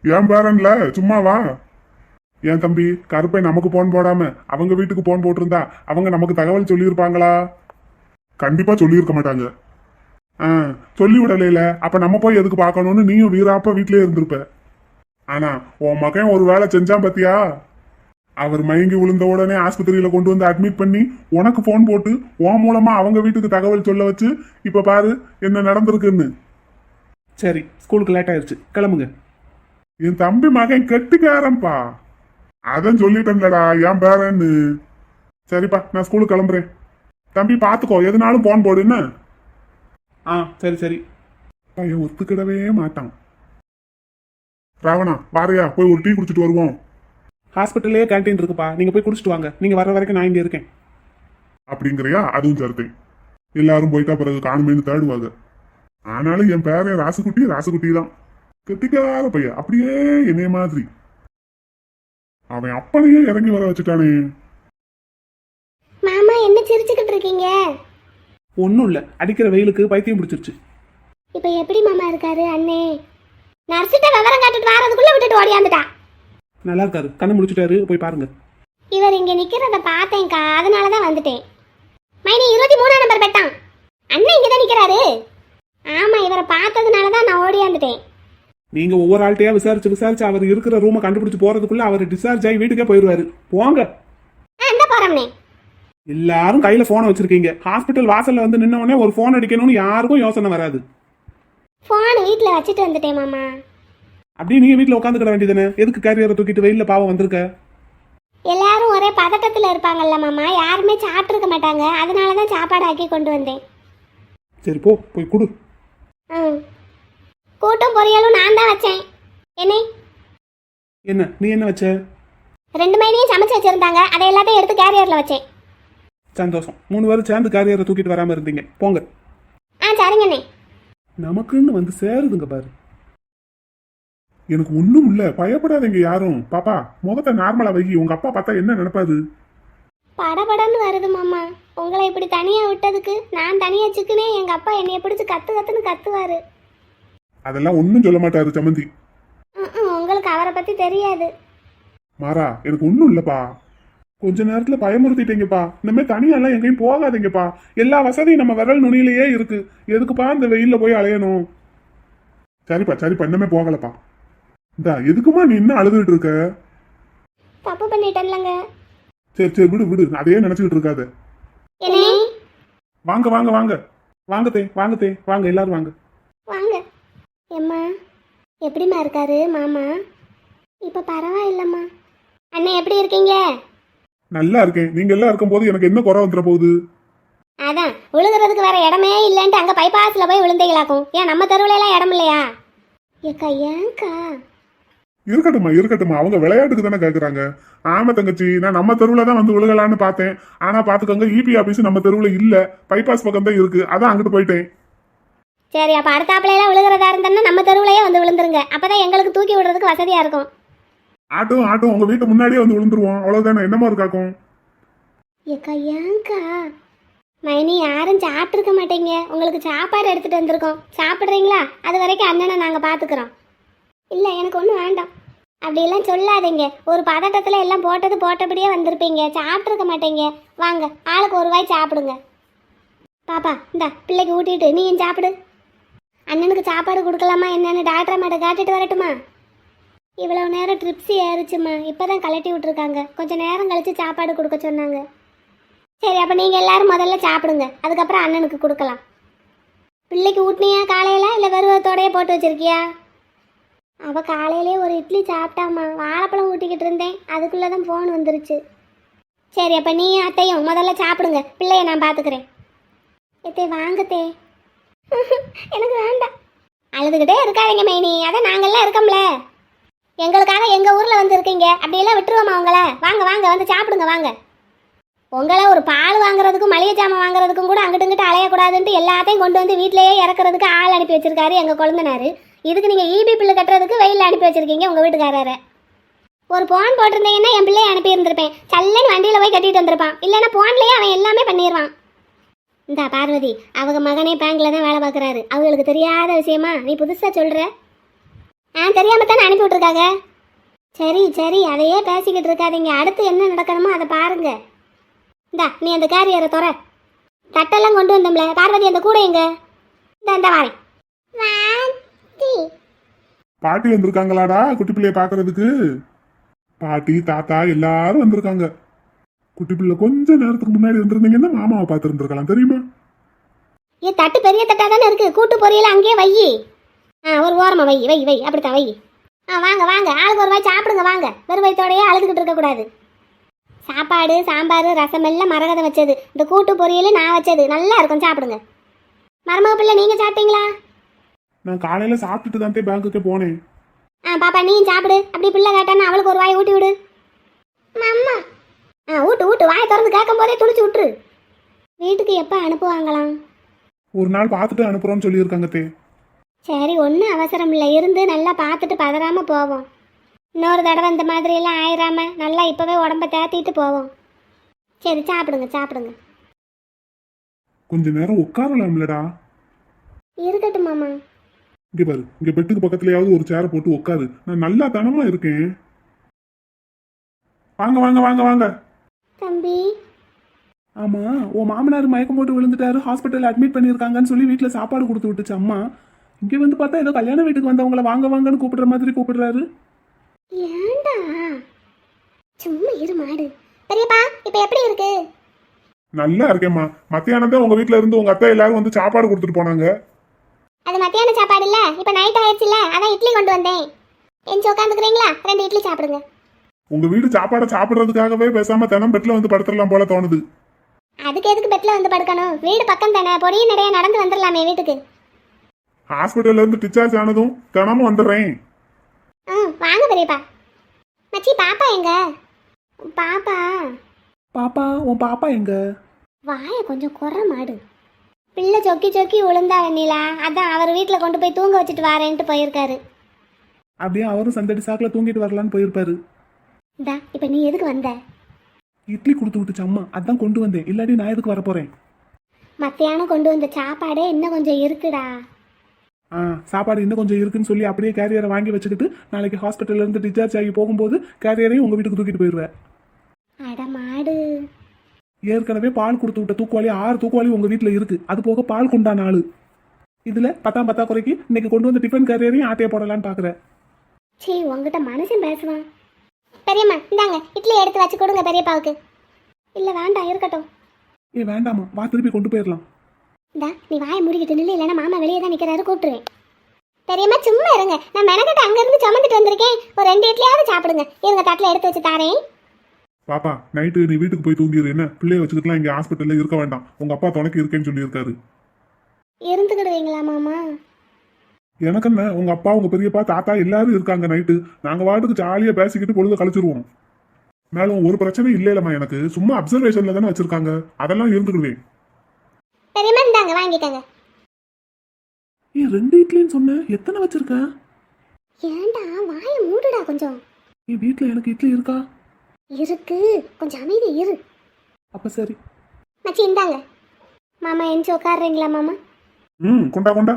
Speaker 4: என் பேரன்ல சும்மாவா? என் தம்பி கருப்பை நமக்கு போன் போடாம அவங்க வீட்டுக்கு போன் போட்டிருந்தா அவங்க நமக்கு தகவல் சொல்லியிருப்பாங்களா? கண்டிப்பா சொல்லியிருக்க மாட்டாங்க. சொல்லி விடலையில அப்ப நம்ம போய் எதுக்கு பார்க்கணும்னு நீயும் வீராப்ப வீட்லயே இருந்திருப்ப. ஆனா உன் மகன் ஒரு வேலை செஞ்சான் பாத்தியா? அவர் மயங்கி விழுந்த உடனே ஆஸ்பத்திரியில கொண்டு வந்து அட்மிட் பண்ணி உனக்கு போன் போட்டு உன் மூலமா அவங்க வீட்டுக்கு தகவல் சொல்ல வச்சு இப்ப பாரு என்ன நடந்திருக்குன்னு.
Speaker 3: சரி, ஸ்கூலுக்கு லேட் ஆயிருச்சு, கிளம்புங்க.
Speaker 4: என் தம்பி மகன் கெட்டிக்காரன்பா, அதான் சொல்லிட்டேன்லடா என் பேரன்னு. சரிப்பா, நான் ஸ்கூலுக்கு கிளம்புறேன். தம்பி பாத்துக்கோ, எதுனாலும் போன் போடு என்ன?
Speaker 3: சரி சரி.
Speaker 4: பையன் ஒத்துக்கிடவே மாட்டான். ராவணா வாரையா, போய் ஒரு டீ குடிச்சிட்டு வருவோம்.
Speaker 3: ஹாஸ்பிட்டல்லே கேன்டீன் இருக்குப்பா, நீங்க போய் குடிச்சிட்டு வாங்க. நீங்க வர வரைக்கும் நான் இங்க இருக்கேன்.
Speaker 4: அப்படிங்கிறியா? அதுவும் சரித்தேன். எல்லாரும் போயிட்டா பிறகு காணுமேன்னு தேடுவாங்க. ஆனாலும் என் பேரன் ராசுக்குட்டி தான். கெட்டிக்கார பையன், அப்படியே என்னைய மாதிரி. அவன் அப்பனையே இறங்கி வர வச்சுட்டானே.
Speaker 2: மாமா என்ன சிரிச்சுக்கிட்டு இருக்கீங்க?
Speaker 3: ஒன்றும் இல்லை, அடிக்கிற வெயிலுக்கு பைத்தியம் பிடிச்சிருச்சு.
Speaker 2: இப்போ எப்படி மாமா இருக்காரு அண்ணே? நர்சிட்ட விவரம் காட்டுட்டு வரதுக்குள்ள விட்டுட்டு ஓடியாந்துட்டா.
Speaker 3: நல்லா இருக்காரு, கண்ணு முடிச்சுட்டாரு, போய் பாருங்க.
Speaker 2: இவர் இங்க நிக்கிறத பார்த்தேன்க்கா, அதனாலதான் வந்துட்டேன். மைனி 23ஆம் நம்பர் பெட்டான். அண்ணன் இங்கதான் நிக்கிறாரு. ஆமா, இவரை பார்த்ததுனாலதான் நான் ஓடியாந்துட்டேன்.
Speaker 3: நீங்க ஒவ்வொரு ஆள்கிட்டயா விசாரிச்சு அவர் இருக்கிற ரூமை கண்டுபிடிச்சு போறதுக்குள்ள அவர் டிஸ்சார்ஜ் ஆகி வீட்டுக்கே போயிடுவாரு. போங்க.
Speaker 2: அந்த போறோம்னே.
Speaker 3: எல்லாரும் கையில போனை வச்சிருக்கீங்க. ஹாஸ்பிட்டல் வாசல்ல வந்து நின்ன உடனே ஒரு போன் அடிக்கணும்னு யாருக்கும் யோசனை வராது.
Speaker 2: போன் வீட்டுல வச்சுட்டு வந்துட்டேன் மாமா.
Speaker 3: அப்படியே நீங்க வீட்டுல உட்காந்துக்கிட வேண்டியதானே? எதுக்கு கேரியரை தூக்கிட்டு வெயில்ல பாவம் வந்திருக்க?
Speaker 2: எல்லாரும் ஒரே பதட்டத்துல இருப்பாங்கல்ல மாமா, யாருமே சாப்பிட்டுருக்க மாட்டாங்க, அதனாலதான் சாப்பாடு ஆக்கி கொண்டு வந்தேன்.
Speaker 3: சரி போய் கொடு.
Speaker 2: கூட்டும் பொரியலும் நான் தான் வச்சேன்.
Speaker 3: என்ன நீ என்ன வச்ச?
Speaker 2: 2 மைனையும் சமைச்சு வச்சிருந்தாங்க, அதை எல்லாத்தையும் எடுத்து கேரியர்ல வச்சேன்.
Speaker 3: சந்தோஷம். 3 பேரும் சேர்ந்து காரியரை தூக்கிட்டு வராம இருந்தீங்க. போங்க.
Speaker 2: ஆ சரிங்கண்ணே.
Speaker 3: நமக்குன்னு வந்து சேருதுங்க பாரு.
Speaker 4: எனக்கு ஒண்ணும் இல்ல, பயப்படாதீங்க யாரும். பாப்பா முகத்தை நார்மலா வை, உங்க அப்பா பார்த்தா என்ன நினைப்பாரு?
Speaker 2: படபடன்னு வருது மாமா. உங்களை இப்படி தனியா விட்டதுக்கு நான் தனியா சிக்குனே எங்க அப்பா என்னைய பிடிச்சு கத்துன்னு கத்துவாரு.
Speaker 4: அதெல்லாம் ஒண்ணும் சொல்ல மாட்டாரு சம்மந்தி.
Speaker 2: உங்களுக்கு அவரை பத்தி தெரியாது.
Speaker 4: மாறா எனக்கு ஒண்ணும் இல்லப்பா. கொஞ்ச நேரத்துல பயமுறுத்திட்டீங்கப்பா. இனிமே தனியெல்லாம் எங்கேயும் போகாதீங்கப்பா. எல்லா வசதியும் நம்ம விரல் நுனியிலேயே இருக்கு. எதுக்குப்பா இந்த வெயில்ல போய் அலையணும்? சரிப்பா சரிப்பா, இன்னமே போகலப்பா. இந்தா எதுக்குமா நீ இன்னும் அழுதுகிட்டு இருக்க?
Speaker 2: தப்பு பண்ணிட்டேன்லங்க.
Speaker 4: சரி சரி விடு விடு, அதையே நினைச்சுக்கிட்டு இருக்காத.
Speaker 2: என்னே
Speaker 4: வாங்க வாங்க வாங்க
Speaker 3: வாங்கத்தே வாங்கத்தே வாங்க, எல்லாரும் வாங்க.
Speaker 2: வாங்க. எம்மா எப்படிம்மா இருக்காரு மாமா? இப்ப பரவாயில்லம்மா. அண்ணே எப்படி இருக்கீங்க?
Speaker 4: நல்லா இருக்கேன். நீங்க எல்லாம் இருக்கும்போது எனக்கு என்ன குறை வந்துட போகுது?
Speaker 2: அதான் விழுகிறதுக்கு வேற இடமே இல்லைன்ட்டு அங்க பைபாஸ்ல போய் விழுந்தீங்களாக்கும். ஏன் நம்ம தெருவுல எல்லாம் இடம் இல்லையா? ஏக்கா ஏங்கா?
Speaker 4: இருக்கட்டுமா இருக்கட்டுமா, அவங்க விளையாட்டுக்கு தானே கேக்குறாங்க. ஆமா தங்கச்சி, நான் நம்ம தெருவுல தான் வந்து விழுகலான்னு பார்த்தேன். ஆனா பாத்துக்கோங்க, இபி ஆபீஸ் நம்ம தெருவுல இல்ல, பைபாஸ் பக்கம் தான் இருக்கு. அதான் அங்கிட்டு போயிட்டேன்.
Speaker 2: சரி, அப்ப அடுத்தாப்புல எல்லாம் விழுகிறதா இருந்தா நம்ம தெருவுலயே வந்து விழுந்துருங்க. அப்பதான் எங்களுக்கு தூக்கி விடுறதுக்கு வசதியா இருக்கும்.
Speaker 4: ஆட்டும் ஆட்டும், உங்க வீட்டு முன்னாடியே வந்து விழுந்துருவோம். அவ்வளவுதானே, என்னமா இருக்காக்கும்?
Speaker 2: ஏக்கா ஏங்கா? மைனி யாரும் சாப்பிட்டுருக்க மாட்டீங்க. உங்களுக்கு சாப்பாடு எடுத்துட்டு வந்திருக்கோம், சாப்பிட்றீங்களா? அது வரைக்கும் அண்ணனை நாங்க பாத்துக்கிறோம். இல்ல எனக்கு ஒன்றும் வேண்டாம். அப்படியெல்லாம் சொல்லாதீங்க. ஒரு பதட்டத்துல எல்லாம் போட்டது போட்டபடியே வந்திருப்பீங்க, சாப்பிட்ருக்க மாட்டீங்க. வாங்க, ஆளுக்கு ஒரு வாய் சாப்பிடுங்க. பாப்பா இந்த பிள்ளைக்கு ஊட்டிட்டு நீயும் சாப்பிடு. அண்ணனுக்கு சாப்பாடு கொடுக்கலாமா என்னன்னு டாக்டர் மேட்ட காட்டிட்டு வரட்டுமா? இவ்வளவு நேரம் ட்ரிப்ஸி ஏறிச்சுமா, இப்பதான் கலட்டி விட்டுருக்காங்க. கொஞ்சம் நேரம் கழிச்சு சாப்பாடு கொடுக்க சொன்னாங்க. சரி, அப்ப நீங்க எல்லாரும் முதல்ல சாப்பிடுங்க, அதுக்கப்புறம் அண்ணனுக்கு கொடுக்கலாம். பிள்ளைக்கு ஊட்டினியா காலையில, இல்ல வெறுவத்தோடய போட்டு வச்சிருக்கியா? அவ காலையிலே ஒரு இட்லி சாப்பிட்டாமா, வாழைப்பழம் ஊட்டிக்கிட்டு இருந்தேன், அதுக்குள்ளதான் போன் வந்துருச்சு. சரி, அப்ப நீ அத்தையும் முதல்ல சாப்பிடுங்க, பிள்ளைய நான் பாத்துக்கிறேன். எத்தே வாங்கத்தே. எனக்கு வேண்டாம். அழுதுகிட்டே இருக்காதீங்க மைனி, அதான் நாங்கெல்லாம் இருக்கோம்ல. எங்களுக்காக எங்க ஊர்ல வந்து இருக்கீங்க, அப்படியெல்லாம் விட்டுருவோமா உங்களை? வாங்க வாங்க வந்து சாப்பிடுங்க வாங்க. உங்களை ஒரு பால் வாங்குறதுக்கும் மளிகை ஜாமான் வாங்குறதுக்கும் கூட அங்கிட்டு இங்கிட்டு அலையக்கூடாதுன்ட்டு எல்லாத்தையும் கொண்டு வந்து வீட்டிலேயே இறக்குறதுக்கு ஆள் அனுப்பி வச்சிருக்காரு எங்க குழந்தனாரு. இதுக்கு நீங்க இபி பில்லு கட்டுறதுக்கு வெயில் அனுப்பி வச்சிருக்கீங்க உங்க வீட்டுக்காரரை. ஒரு போன் போட்டிருந்தீங்கன்னா என் பிள்ளைய அனுப்பி இருந்திருப்பேன், சல்லன்னு வண்டியில போய் கட்டிட்டு வந்திருப்பான். இல்லைன்னா போன்லயே அவன் எல்லாமே பண்ணிடுவான். இந்த பார்வதி அவங்க மகனே பேங்க்ல தான் வேலை பார்க்குறாரு, அவங்களுக்கு தெரியாத விஷயமா நீ புதுசா சொல்ற? தெரியாம தானே அனுப்பி விட்டுருக்காங்க. சரி சரி, அதையே பேசிக்கிட்டு இருக்காதீங்க, அடுத்து என்ன நடக்கணுமோ அதை பாருங்க. இந்தா நீ அந்த கேரியரை துற. தட்டெல்லாம் கொண்டு வந்தோம்ல, பார்வதி அந்த கூட எங்க? இந்த வாரேன்.
Speaker 4: பாட்டி வந்திருக்காங்களாடா குட்டி பிள்ளைய பாக்குறதுக்கு? பாட்டி தாத்தா எல்லாரும் வந்திருக்காங்க. குட்டி பிள்ளை கொஞ்ச நேரத்துக்கு முன்னாடி வந்திருந்தீங்கன்னா மாமாவை பார்த்து இருந்திருக்கலாம், தெரியுமா?
Speaker 2: ஏன் தட்டு பெரிய தட்டா தானே இருக்கு, கூட்டு பொரியல அங்கேயே வை. ஒரு ஓரமா வை வை வை, அப்படித்தான் வை. வாங்க வாங்க, ஆளுக்கு ஒரு வாய் சாப்பிடுங்க வாங்க. வெறும் வயிற்றோடையே அழுதுகிட்டு இருக்க கூடாது. சாப்பாடு சாம்பார் ரசம் எல்லாம் மரகதை வச்சது, இந்த கூட்டு பொரியல் நான் வச்சது, நல்லா இருக்கும், சாப்பிடுங்க. மருமக பிள்ளை நீங்க சாப்பிட்டீங்களா?
Speaker 4: நான் காலையில சாப்பிட்டுட்டு தான் பேங்குக்கு போனேன்.
Speaker 2: பாப்பா நீயும் சாப்பிடு. அப்படி பிள்ளை கேட்டான்னு அவளுக்கு ஒரு வாய் ஊட்டி விடு. அம்மா ஊட்டு ஊட்டு, வாய் திறந்து கேட்கும் போதே துணிச்சு விட்டுரு. வீட்டுக்கு எப்போ அனுப்புவாங்களாம்?
Speaker 4: ஒரு நாள் பார்த்துட்டு அனுப்புறோம்னு சொல்லியிருக்காங்க தே.
Speaker 2: சரி, ஒன்றும் அவசரம் இல்லை, இருந்து நல்லா பார்த்துட்டு பதறாம போவோம். இன்னொரு தடவை இந்த மாதிரி எல்லாம் ஆயிராம நல்லா இப்பவே உடம்ப தேத்திட்டு போவோம். சரி சாப்பிடுங்க சாப்பிடுங்க.
Speaker 4: கொஞ்ச நேரம் உட்காரலாம்லடா.
Speaker 2: இருக்கட்டும் மாமா.
Speaker 4: இங்க பாரு, இங்க பெட்டுக்கு பக்கத்துலயாவது ஒரு சேரை போட்டு உட்காரு. நான் நல்லா தனமா இருக்கேன். வாங்க வாங்க வாங்க வாங்க.
Speaker 2: தம்பி.
Speaker 3: ஆமா, உன் மாமனார் மயக்கம் போட்டு விழுந்துட்டாரு, ஹாஸ்பிட்டல் அட்மிட் பண்ணியிருக்காங்கன்னு சொல்லி வீட்டுல சாப்பாடு கொடுத்து விட்டுச்சு அம்மா. இங்க வந்து பார்த்தா ஏதோ கல்யாண வீட்டுக்கு வந்தவங்கள வாங்க வாங்கன்னு கூப்பிடுற மாதிரி கூப்பிடுறாரு.
Speaker 2: ஏண்டா சும்மா இரு மாடு. பெரியப்பா இப்ப எப்படி இருக்கு?
Speaker 4: நல்லா இருக்கேம்மா. மத்தியானத்தை உங்க வீட்டுல இருந்து உங்க அத்தை எல்லாரும் வந்து சாப்பாடு கொடுத்துட்டு போனாங்க.
Speaker 2: அது மத்தியான சாப்பாடு இல்ல, இப்ப நைட் ஆயிடுச்சுல, அதான் இட்லி கொண்டு வந்தேன். எஞ்சி உட்காந்துக்கிறீங்களா? 2 இட்லி சாப்பிடுங்க.
Speaker 4: உங்க வீடு சாப்பாடை சாப்பிடுறதுக்காகவே பேசாம தினம் பெட்ல வந்து படுத்துடலாம் போல தோணுது.
Speaker 2: அதுக்கு எதுக்கு பெட்ல வந்து படுக்கணும்? வீடு பக்கம் தானே, பொடியும் நிறைய நடந்து வந்துடலாமே வீட்டுக்கு.
Speaker 4: ஹாஸ்பிட்டல்ல இருந்து டிஸ்சார்ஜ் ஆனதும் தினமும் வந்துடுறேன்.
Speaker 2: வாங்க பெரியப்பா. மச்சி பாப்பா எங்க? பாப்பா
Speaker 3: பாப்பா, உன் பாப்பா எங்க?
Speaker 2: வாயை கொஞ்சம் குறை மாடு. பிள்ளை சொக்கி சொக்கி விழுந்தா வெண்ணிலா, அதான் அவர் வீட்டில் கொண்டு போய் தூங்க வச்சுட்டு வரேன்ட்டு போயிருக்காரு.
Speaker 3: அப்படியே அவரும் சந்தடி சாக்கில் தூங்கிட்டு வரலான்னு போயிருப்பாரு.
Speaker 2: இந்தா இப்போ நீ எதுக்கு வந்த?
Speaker 3: இட்லி கொடுத்து விட்டுச்சு அம்மா, அதான் கொண்டு வந்தேன். இல்லாட்டி நான் எதுக்கு வரப்போறேன்?
Speaker 2: மத்தியானம் கொண்டு வந்த சாப்பாடே இன்னும் கொஞ்சம் இருக்குடா.
Speaker 3: சாப்பாடு இன்னும் கொஞ்சம் இருக்குன்னு சொல்லி அப்படியே கேரியரை வாங்கி வச்சுக்கிட்டு நாளைக்கு ஹாஸ்பிட்டல்ல இருந்து டிஸ்சார்ஜ் ஆகி போகும்போது கேரியரையும் உங்க வீட்டுக்கு தூக்கிட்டு போயிடுவேன்.
Speaker 2: அட மாடு.
Speaker 3: ஏற்கனவே பால் கொடுத்து விட்ட தூக்குவாளி 6 தூக்குவாளி உங்க வீட்டுல இருக்கு. அது போக பால் கொண்டான ஆளு. இதுல பத்தா குறைக்கு இன்னைக்கு கொண்டு வந்த டிஃபன் கேரியரையும் ஆட்டையை போடலான்னு பாக்குறேன்.
Speaker 2: சீ, உங்ககிட்ட மனுஷன் பேசுவான். பெரியம்மா இந்தாங்க இட்லி எடுத்து வச்சு கொடுங்க பெரியப்பாவுக்கு. இல்ல வேண்டாம் இருக்கட்டும்.
Speaker 3: வேண்டாமா, வா திருப்பி கொண்டு போயிடலாம்.
Speaker 2: இந்தா நீ வாயை மூடிக்கிட்டு நில்லு, இல்லைன்னா மாமா வெளியே தான் நிற்கிறாரு, கூப்பிட்டுருவேன். பெரியம்மா சும்மா இருங்க, நான் மெனக்கிட்ட அங்கேருந்து சுமந்துட்டு வந்திருக்கேன். ஒரு 2 இட்லியாவது சாப்பிடுங்க. இருங்க தட்டில் எடுத்து வச்சு தாரேன்.
Speaker 4: பாப்பா நைட்டு நீ வீட்டுக்கு போய் தூங்கிடு. என்ன பிள்ளைய வச்சுக்கிட்டுலாம் இங்கே ஹாஸ்பிட்டல்ல இருக்க வேண்டாம். உங்க அப்பா துணைக்கு இருக்கேன்னு சொல்லியிருக்காரு.
Speaker 2: இருந்துக்கிடுவீங்களா மாமா?
Speaker 4: எனக்கு என்ன, உங்க அப்பா உங்க பெரியப்பா தாத்தா எல்லாரும் இருக்காங்க. நைட்டு நாங்க வாட்டுக்கு ஜாலியா பேசிக்கிட்டு பொழுது கழிச்சிருவோம். மேலும் ஒரு பிரச்சனை இல்லைலம்மா, எனக்கு சும்மா அப்சர்வேஷன்ல தானே வச்சிருக்காங்க. அதெல்லாம் இருந்துக்கிடுவேன்.
Speaker 2: பெரியம்மா இந்தாங்க வாங்கிக்கங்க.
Speaker 3: 2 இட்லின்னு சொன்ன, எத்தனை வச்சிருக்க?
Speaker 2: ஏண்டா வாயை மூடுடா கொஞ்சம்.
Speaker 3: வீட்டுல எனக்கு இட்லி இருக்கா?
Speaker 2: இருக்கு, கொஞ்சம் அமைதி இரு.
Speaker 3: அப்ப சரி.
Speaker 2: மச்சி இந்தாங்க. மாமா எஞ்சி உட்காடுறீங்களா மாமா?
Speaker 4: கொண்டா கொண்டா.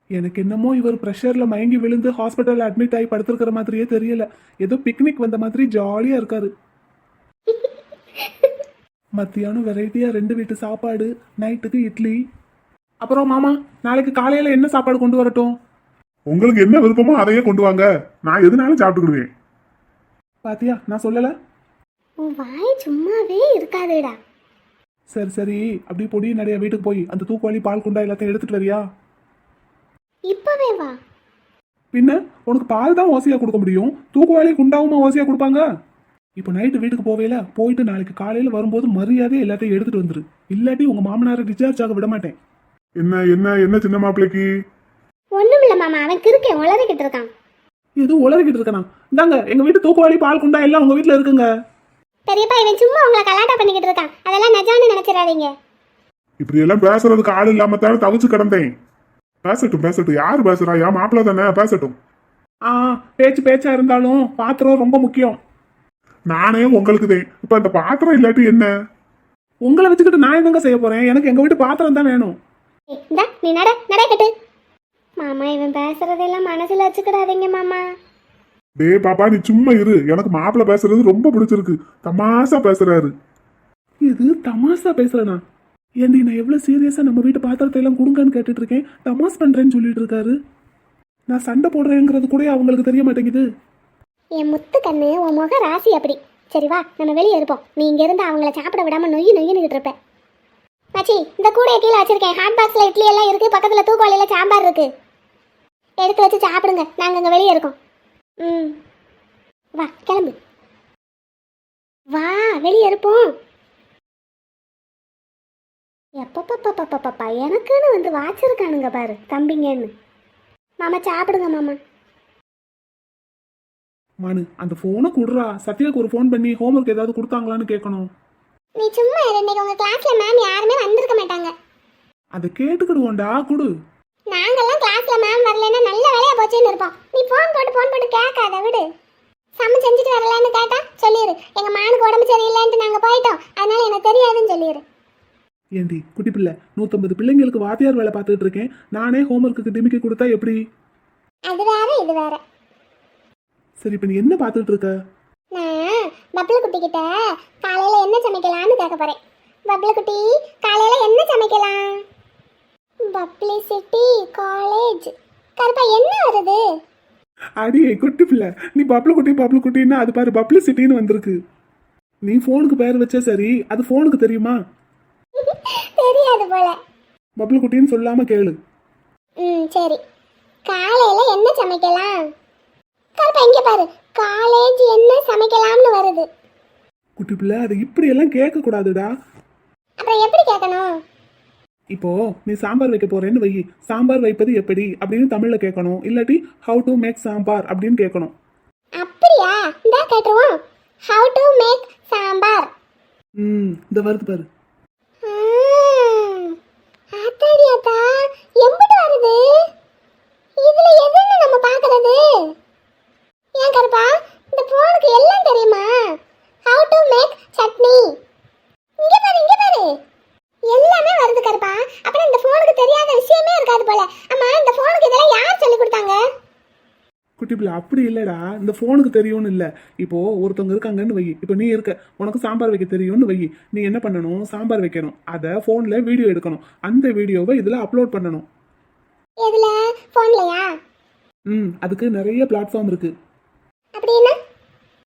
Speaker 3: எனக்கு என்னமோ இவர் ப்ரெஷர்ல மயங்கி விழுந்து ஹாஸ்பிட்டல் அட்மிட் ஆகி படுத்திருக்கிற மாதிரியே தெரியல. ஏதோ பிக்னிக் வந்த மாதிரி ஜாலியா இருக்காரு. மத்தியானம் வெரைட்டியா 2 வீட்டு சாப்பாடு, நைட்டுக்கு இட்லி. அப்புறம் மாமா நாளைக்கு காலையில என்ன சாப்பாடு கொண்டு வரட்டும்?
Speaker 4: உங்களுக்கு என்ன விருப்பமோ அதையே கொண்டு வாங்க. நான் எதுனாலும் சாப்பிட்டுக்கிடுவேன்.
Speaker 3: பாத்தியா நான் சொல்லல?
Speaker 2: உன் வாய் சும்மாவே இருக்காதுடா.
Speaker 3: சரி சரி, அப்படியே பொடி நிறைய வீட்டுக்கு போய் அந்த தூக்குவாளி பால் குண்டா எல்லாத்தையும் எடுத்துட்டு வரியா?
Speaker 2: இப்பவே வா.
Speaker 3: பின்ன உனக்கு பால் தான் ஓசியா கொடுக்க முடியும், தூக்குவாளி குண்டாவுமா ஓசியா கொடுப்பாங்க? இப்போ நைட்டு வீட்டுக்கு போவேல, போயிட்டு நாளைக்கு காலையில வரும்போது மரியாதையை எல்லாத்தையும் எடுத்துட்டு வந்துரு. இல்லாட்டி உங்க மாமனாரை டிஸ்சார்ஜ் ஆக விட மாட்டேன்.
Speaker 4: என்ன என்ன என்ன சின்ன மாப்பிள்ளைக்கு?
Speaker 2: ஒண்ணும் இல்ல மாமா, அவன் கிறுக்கே உளறிக்கிட்டு இருக்கான்.
Speaker 3: எது உளறிக்கிட்டு இருக்கானா? இந்தாங்க எங்க வீட்டு தூக்குவாளி பால் குண்டா எல்லாம் உங்க வீட்டுல இருக்குங்க.
Speaker 2: பெரியப்பா இவன் சும்மா உங்களை கலாட்டா பண்ணிக்கிட்டு இருக்கான். அதெல்லாம் நிஜான்னு நினைச்சிடாதீங்க.
Speaker 4: இப்படி எல்லாம் பேசுறதுக்கு ஆள் இல்லாம தான் தவிச்சு கிடந்தேன். பேசட்டும் பேசட்டும். யாரு பேசுறா? என் மாப்பிள்ள தானே, பேசட்டும்.
Speaker 3: பேச்சா இருந்தாலும் பாத்திரம் ரொம்ப முக்கியம்.
Speaker 4: நானே உங்களுக்கு தான். இப்ப அந்த பாத்திரம் இல்லாட்டி என்ன?
Speaker 3: உங்களை வச்சுக்கிட்டு நான் என்னங்க செய்ய போறேன்? எனக்கு எங்க வீட்டு பாத்திரம் தான் வேணும்.
Speaker 2: இந்தா நீ நடை கட்டு. மாமா இவன் பேசுறதெல்லாம் மனசுல வச்சுக்கிடாதீங்க மாமா.
Speaker 4: டேய் பாப்பா நீ சும்மா இரு. எனக்கு மாப்பிள்ள பேசுறது ரொம்ப பிடிச்சிருக்கு. தமாசா பேசுறாரு.
Speaker 3: இது தமாசா பேசுறேனா? ஏண்டி நான் எவ்வளவு சீரியஸா நம்ம வீட்டு பாத்திரத்தை எல்லாம் கொடுங்கன்னு கேட்டுட்டு இருக்கேன், தமாஸ் பண்றேன்னு சொல்லிட்டு இருக்காரு. நான் சண்டை போடுறேங்கிறது கூட அவங்களுக்கு தெரிய மாட்டேங்குது.
Speaker 2: என் முத்து கண்ணு, உன் முக ராசி அப்படி. சரி வா நம்ம வெளியே இருப்போம். நீ இங்க இருந்து அவங்கள சாப்பிட விடாம நொய்யின்னுகிட்டு இருப்ப. மச்சி இந்த கூடைய கீழே வச்சிருக்கேன். ஹாட் பாக்ஸ்ல இட்லி எல்லாம் இருக்கு, பக்கத்துல தூக்குவாளியில சாம்பார் இருக்கு. எடுத்து வச்சு சாப்பிடுங்க, நாங்க இங்க வெளியே இருக்கோம். வா கிளம்பு. வா வெளியே இருப்போம். எப்பப்பா எனக்குன்னு வந்து வாச்சிருக்கானுங்க பாரு தம்பிங்கன்னு. மாமா சாப்பிடுங்க மாமா.
Speaker 3: மானு அந்த போனை குடுறா. சத்யாக்கு ஒரு ஃபோன் பண்ணி ஹோம்ஒர்க் ஏதாவது கொடுத்தாங்களான்னு கேட்கணும்.
Speaker 2: நீ சும்மா இன்னைக்கு உங்க கிளாஸ்ல மேம் யாருமே வந்திருக்க மாட்டாங்க.
Speaker 3: அதை கேட்டுக்கிடுவோண்டா, குடு.
Speaker 2: நாங்கெல்லாம் கிளாஸ்ல மேம் வரலன்னா நல்ல வேலையா போச்சேன்னு இருப்போம். நீ போன் போட்டு கேட்காத விடு. சம செஞ்சுட்டு வரலன்னு கேட்டா சொல்லிடு, எங்க மானுக்கு உடம்பு சரியில்லைன்ட்டு நாங்க போயிட்டோம், அதனால எனக்கு தெரியாதுன்னு சொல்லிடு.
Speaker 3: ஏண்டி குட்டி பிள்ளை, 150 பிள்ளைங்களுக்கு வாத்தியார் வேலை பார்த்துட்டு இருக்கேன். நானே ஹோம்ஒர்க்கு டிமிக்கி கொடுத்தா எப்படி?
Speaker 2: அது வேற இது வேற.
Speaker 3: சரி இப்ப நீ என்ன பார்த்துட்டு இருக்க?
Speaker 2: நான் பப்ளு குட்டி கிட்ட காலையில என்ன சமைக்கலாம்னு கேட்க போறேன். பப்ளு குட்டி காலையில என்ன சமைக்கலாம்? பப்ளிசிட்டி காலேஜ் கருப்பா என்ன வருது?
Speaker 3: அடியே குட்டி பிள்ளை, நீ பப்ளு குட்டின்னா அது பாரு பப்ளிசிட்டின்னு வந்திருக்கு. நீ போனுக்கு பேர் வச்சா சரி, அது போனுக்கு தெரியுமா?
Speaker 2: தெரியாது போல.
Speaker 3: பப்ளு குட்டின்னு சொல்லாம கேளு.
Speaker 2: சரி காலையில என்ன சமைக்கலாம்? கருப்பா இங்க பாரு, காலேஜ் என்ன சமைக்கலாம்னு வருது.
Speaker 3: குட்டி பிள்ளை அதை இப்படி எல்லாம் கேட்க கூடாதுடா.
Speaker 2: அப்புறம் எப்படி கேட்கணும்?
Speaker 3: இப்போ நீ சாம்பார் வைக்க போறேன்னு வை, சாம்பார் வைப்பது எப்படி அப்படின்னு தமிழ்ல கேட்கணும். இல்லாட்டி ஹவு டு மேக் சாம்பார் அப்படின்னு கேட்கணும்.
Speaker 2: அப்படியா? இந்த கேட்டுருவோம். How to make sambar.
Speaker 3: இந்த வருது பாரு.
Speaker 2: ஆத்தாடி ஆத்தா, எம்பிட்டு வருது? இதுல எதுன்னு நம்ம பாக்குறது? ஏன் கருப்பா, இந்த போனுக்கு எல்லாம் தெரியுமா? How to make chutney. இங்க பாரு, இங்க பாரு, எல்லாமே வருது கருப்பா. அப்புறம் இந்த போனுக்கு தெரியாத விஷயமே இருக்காது போல. அம்மா, இந்த போனுக்கு இதெல்லாம் யார் சொல்லி கொடுத்தாங்க?
Speaker 3: குட்டி பிள்ளை அப்படி இல்லடா, இந்த ஃபோனுக்கு தெரியும்னு இல்லை. இப்போ ஒருத்தவங்க இருக்காங்கன்னு வை, இப்போ நீ இருக்க, உனக்கு சாம்பார் வைக்க தெரியும்னு வை. நீ என்ன பண்ணணும், சாம்பார் வைக்கணும், அதை ஃபோனில் வீடியோ எடுக்கணும், அந்த வீடியோவை இதில் அப்லோட் பண்ணணும்.
Speaker 2: எதுல? போன்லயா?
Speaker 3: அதுக்கு நிறைய பிளாட்ஃபார்ம் இருக்கு.
Speaker 2: அப்படின்னா?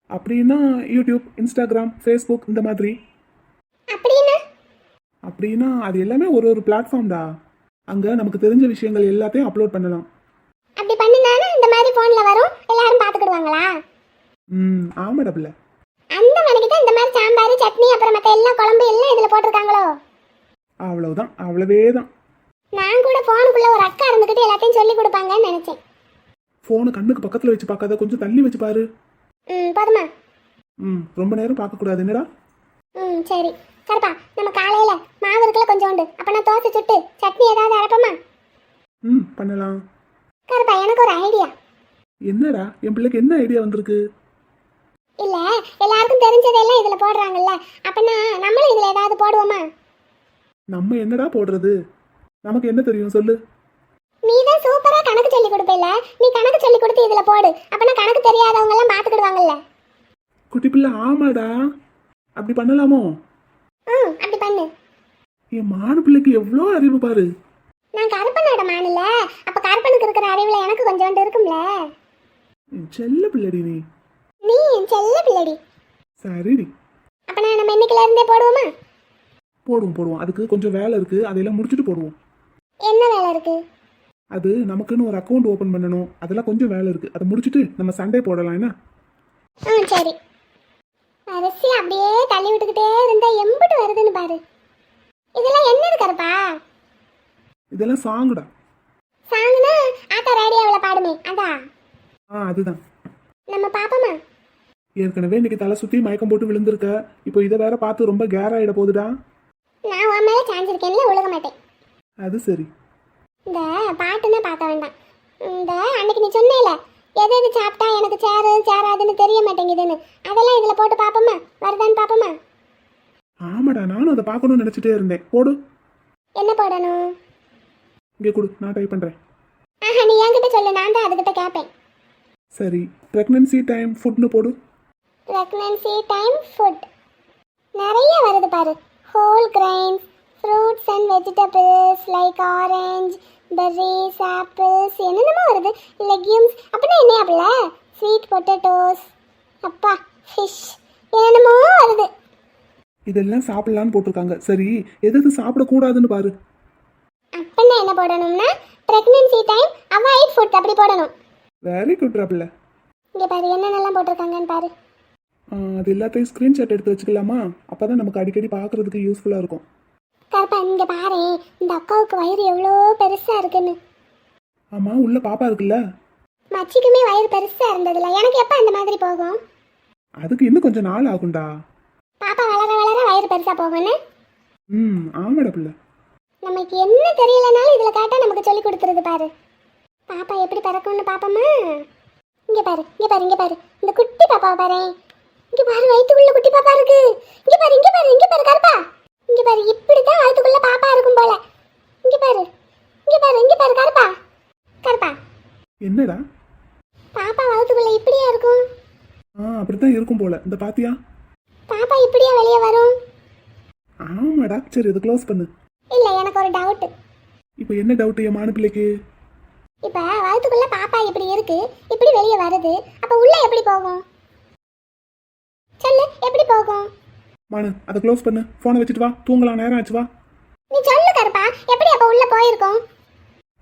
Speaker 3: அப்படின்னா யூடியூப், இன்ஸ்டாகிராம், ஃபேஸ்புக் இந்த மாதிரி.
Speaker 2: அப்படின்னா?
Speaker 3: அப்படின்னா அது எல்லாமே ஒரு ஒரு பிளாட்ஃபார்ம்டா. அங்கே நமக்கு தெரிஞ்ச விஷயங்கள் எல்லாத்தையும் அப்லோட் பண்ணலாம்.
Speaker 2: அப்படி பண்ணுனானா இந்த மாதிரி போன்ல வரும், எல்லாரும் பாத்துக்கிடுவாங்களா?
Speaker 3: ஆமாடா பிள்ளை.
Speaker 2: அந்த மணிக்கு தான் இந்த மாதிரி சாம்பார், சட்னி, அப்புறம் மத்த எல்லா குழம்பு எல்லாம் இதுல போட்டிருக்காங்களோ?
Speaker 3: அவ்வளவுதான், அவ்வளவே தான்.
Speaker 2: நான் கூட போனுக்குள்ள ஒரு அக்கா இருந்துகிட்டு எல்லாத்தையும் சொல்லி கொடுப்பாங்கன்னு நினைச்சேன்.
Speaker 3: ஃபோனை கண்ணுக்கு பக்கத்தில் வச்சு பார்க்காத, கொஞ்சம் தள்ளி வச்சு பாரு.
Speaker 2: போதுமா?
Speaker 3: ரொம்ப நேரம் பார்க்கக்கூடாது. என்னடா?
Speaker 2: சரி கருப்பா, நம்ம காலையில மாவு இருக்குல்ல கொஞ்சோண்டு, அப்ப நான் தோசை சுட்டு சட்னி ஏதாவது அரைப்போமா?
Speaker 3: பண்ணலாம்.
Speaker 2: கருப்பா, எனக்கு ஒரு ஐடியா.
Speaker 3: என்னடா, என் பிள்ளைக்கு என்ன ஐடியா வந்திருக்கு?
Speaker 2: இல்ல, எல்லாருக்கும் தெரிஞ்சதெல்லாம் இதுல போடுறாங்கல்ல, அப்பனா நம்மளும் இதுல ஏதாவது போடுவோமா?
Speaker 3: நம்ம என்னடா போடுறது? நமக்கு என்ன தெரியும் சொல்லு.
Speaker 2: நீ தான் சூப்பரா கணக்கு சொல்லி கொடுப்பேல, நீ கணக்கு சொல்லி கொடுத்து இதுல போடு, அப்பனா கணக்கு தெரியாதவங்க எல்லாம் பாத்துக்கிடுவாங்கல்ல.
Speaker 3: குட்டி பிள்ளை, ஆமாடா, அப்படி பண்ணலாமோ?
Speaker 2: அப்படி பண்ணு.
Speaker 3: என் மானு பிள்ளைக்கு எவ்வளோ அறிவு பாரு.
Speaker 2: நான் கருப்பனோட மானுல, அப்ப கருப்பனுக்கு இருக்கிற அறிவுல எனக்கு கொஞ்சோண்டு இருக்கும்ல.
Speaker 3: என் செல்ல பிள்ளடி நீ.
Speaker 2: நீ என் செல்ல பிள்ளடி.
Speaker 3: சரிடி,
Speaker 2: அப்பனா நம்ம இன்னைக்குல இருந்தே போடுவோமா?
Speaker 3: போடுவோம். அதுக்கு கொஞ்சம் வேலை இருக்கு, அதையெல்லாம் முடிச்சுட்டு போடுவோம்.
Speaker 2: என்ன வேலை இருக்கு?
Speaker 3: அது நமக்குன்னு ஒரு அக்கௌண்ட் ஓபன் பண்ணணும், அதெல்லாம் கொஞ்சம் வேலை இருக்கு. அதை முடிச்சுட்டு நம்ம சண்டே போடலாம். என்ன?
Speaker 2: சரி. அரிசி அப்படியே தள்ளி விட்டுக்கிட்டே இருந்தா எம்பிட்டு வருதுன்னு பாரு. இதெல்லாம் என்ன கருப்பா?
Speaker 3: இதெல்லாம் சாங்குடா.
Speaker 2: சாங்குனா ஆட்டோ ரேடியோவுல பாடுமே அதான்?
Speaker 3: அதுதான்.
Speaker 2: நம்ம பாப்போமா?
Speaker 3: ஏற்கனவே இன்னைக்கு தலை சுத்தி மயக்கம் போட்டு விழுந்திருக்க, இப்போ இதை வேற பார்த்து ரொம்ப கேர் ஆயிட போகுதுடா.
Speaker 2: நான் உன் மேல சாஞ்சிருக்கேன்ல, உலக மாட்டேன்.
Speaker 3: அது சரி.
Speaker 2: இந்த பாட்டுன்னா பார்க்க வேண்டாம். இந்த அன்னைக்கு நீ சொன்னேல, எது எது சாப்பிட்டா எனக்கு சேராதுன்னு தெரிய மாட்டேங்குதுன்னு, அதெல்லாம் இதுல போட்டு பாப்போமா? வருதான்னு பாப்போமா?
Speaker 3: ஆமாடா, நானும் அதை பார்க்கணும்னு நினைச்சிட்டே இருந்தேன். போடு.
Speaker 2: என்ன போடணும்?
Speaker 3: இங்கே கொடு, நான் டைப் பண்றேன்.
Speaker 2: நீ என்கிட்ட சொல்லு, நான் தான் அதுகிட்ட கேட்பேன்.
Speaker 3: சரி, பிரெக்னன்சி டைம் ஃபுட்னு போடு.
Speaker 2: பிரெக்னன்சி டைம் ஃபுட் நிறைய வருது பாரு. Whole grains, fruits and vegetables like orange, Ferris, apples, என்னென்னமோ வருது. லெக்யூம்ஸ் அப்படின்னா என்ன ஆப்பிள? ஸ்வீட் பொட்டேட்டோஸ், அப்பா ஃபிஷ், என்னென்னமோ வருது.
Speaker 3: இதெல்லாம் சாப்பிடலான்னு போட்டிருக்காங்க. சரி, எது சாப்பிடக்கூடாதுன்னு பாரு.
Speaker 2: அப்படின்னா என்ன போடணும்னா, பிரெக்னன்சி டைம் அவாய்ட் ஃபுட் அப்படி போடணும்.
Speaker 3: வெரி குட் ராப்பிள்ள.
Speaker 2: இங்கே பாரு என்னென்னலாம் போட்டிருக்காங்கன்னு பாரு.
Speaker 3: அது எல்லாத்தையும் ஸ்க்ரீன்ஷாட் எடுத்து வச்சுக்கலாமா? அப்போ தான் நமக்கு அடிக்கடி பார்க்குறதுக்கு யூஸ்ஃபுல்லாக இருக்கும்.
Speaker 2: கருப்பா, இங்கே பாரு, இந்த அக்காவுக்கு வயிறு எவ்வளோ பெருசாக இருக்குன்னு.
Speaker 3: ஆமாம், உள்ள பாப்பா இருக்குல்ல.
Speaker 2: மச்சிக்குமே வயிறு பெருசாக இருந்ததில்ல, எனக்கு எப்போ அந்த மாதிரி போகும்?
Speaker 3: அதுக்கு இன்னும் கொஞ்சம் நாள் ஆகும்டா.
Speaker 2: பாப்பா வளர வளர வயிறு பெருசாக போகும்னு.
Speaker 3: ஆமாடா பிள்ளை.
Speaker 2: நமக்கு என்ன தெரியலனாலும் இதில் கேட்டால் நமக்கு சொல்லி கொடுத்துருது பாரு. பாப்பா எப்படி பிறக்கும்னு பாப்போமா? இங்கே பாரு, இங்கே பாரு, இங்கே பாரு, இந்த குட்டி பாப்பாவை பாரு. இங்கே பாரு, வயிற்றுக்குள்ள குட்டி பாப்பா இருக்கு. இங்கே பாரு, இங்கே பாரு, இங்கே பாரு கருப்பா, இங்கே பாரு, இப்படித்தான் வயிற்றுக்குள்ள பாப்பா இருக்கும் போல. இங்கே பாரு, இங்கே பாரு, இங்கே பாரு கருப்பா. கருப்பா,
Speaker 3: என்னடா?
Speaker 2: பாப்பா வயிற்றுக்குள்ள இப்படியா இருக்கும்?
Speaker 3: அப்படித்தான் இருக்கும் போல. இந்த பாத்தியா?
Speaker 2: பாப்பா இப்படியா வெளியே வரும்?
Speaker 3: ஆமாடா. சரி, இதை க்ளோஸ் பண்ணு.
Speaker 2: இல்லை, எனக்கு ஒரு டவுட்டு.
Speaker 3: இப்போ என்ன டவுட் என் மானு பிள்ளைக்கு?
Speaker 2: இப்போ வயிற்றுக்குள்ள பாப்பா இப்படி இருக்கு, இப்படி வெளியே வருது, அப்போ உள்ள எப்படி போகும் சொல்லு? எப்படி போகும்?
Speaker 3: மானு, அதை க்ளோஸ் பண்ணு. ஃபோனை வச்சுட்டு வா, தூங்கலாம், நேரம் ஆச்சு, வா.
Speaker 2: நீ சொல்லு கருப்பா, எப்படி அப்போ உள்ள போயிருக்கோம்?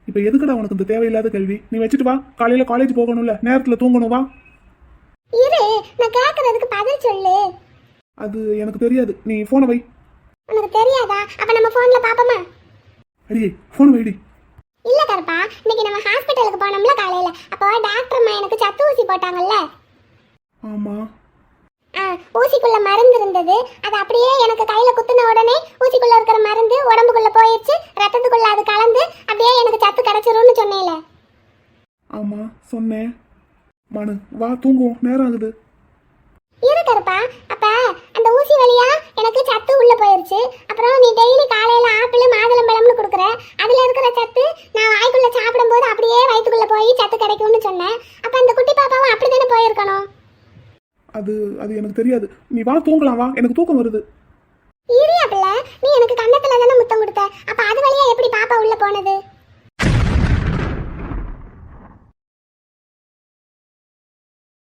Speaker 3: இப்போ எதுக்குடா உனக்கு இந்த தேவையில்லாத கேள்வி? நீ வச்சுட்டு வா, காலையில் காலேஜ் போகணும்ல, நேரத்தில் தூங்கணும், வா.
Speaker 2: இரு, நான் கேட்கறதுக்கு பதில் சொல்லு.
Speaker 3: அது எனக்கு தெரியாது, நீ ஃபோனை வை.
Speaker 2: உனக்கு தெரியாதா? அப்ப நம்ம போன்ல பாப்போமா?
Speaker 3: அடியே, ஃபோனை வைடி.
Speaker 2: இல்ல கருப்பா, இன்னைக்கு நம்ம ஹாஸ்பிட்டலுக்கு போனோம்ல காலையில, அப்போ டாக்டர் அம்மா எனக்கு சத்து ஊசி போட்டாங்கல்ல.
Speaker 3: ஆமா.
Speaker 2: ஊசிக்குள்ள மருந்து இருந்தது. அது அப்படியே எனக்கு கையில குத்துன உடனே ஊசிக்குள்ள இருக்கிற மருந்து உடம்புக்குள்ள போயிடுச்சு. ரத்தத்துக்குள்ள அது கலந்து அப்படியே எனக்கு சத்து கிடைச்சிரும்னு சொன்னேல.
Speaker 3: ஆமா சொன்னேன். மனு வா தூங்குவோம், நேரம் ஆகுது.
Speaker 2: இருக்கறப்பா, அப்ப அந்த ஊசி வழியா எனக்கு சத்து உள்ள போயிருச்சு. அப்புறம் நீ டெய்லி காலையில ஆப்பிள் மாதுளம்பழம்னு கொடுக்குற, அதுல இருக்கிற சத்து நான் வாய்க்குள்ள சாப்பிடும்போது அப்படியே வயிற்றுக்குள்ள போய் சத்து கிடைக்கும்னு சொன்னேன். அப்ப அந்த குட்டி பாப்பாவும் அப்படித்தானே போயிருக்கணும்.
Speaker 3: அது அது எனக்கு தெரியாது. நீ வா தூங்கலாம், வா, எனக்கு தூக்கம் வருது.
Speaker 2: இரியா பிள்ளை, நீ எனக்கு கன்னத்துல தானே முத்தம் கொடுத்த. அப்ப அது வழியா எப்படி பாப்பா உள்ள போனது?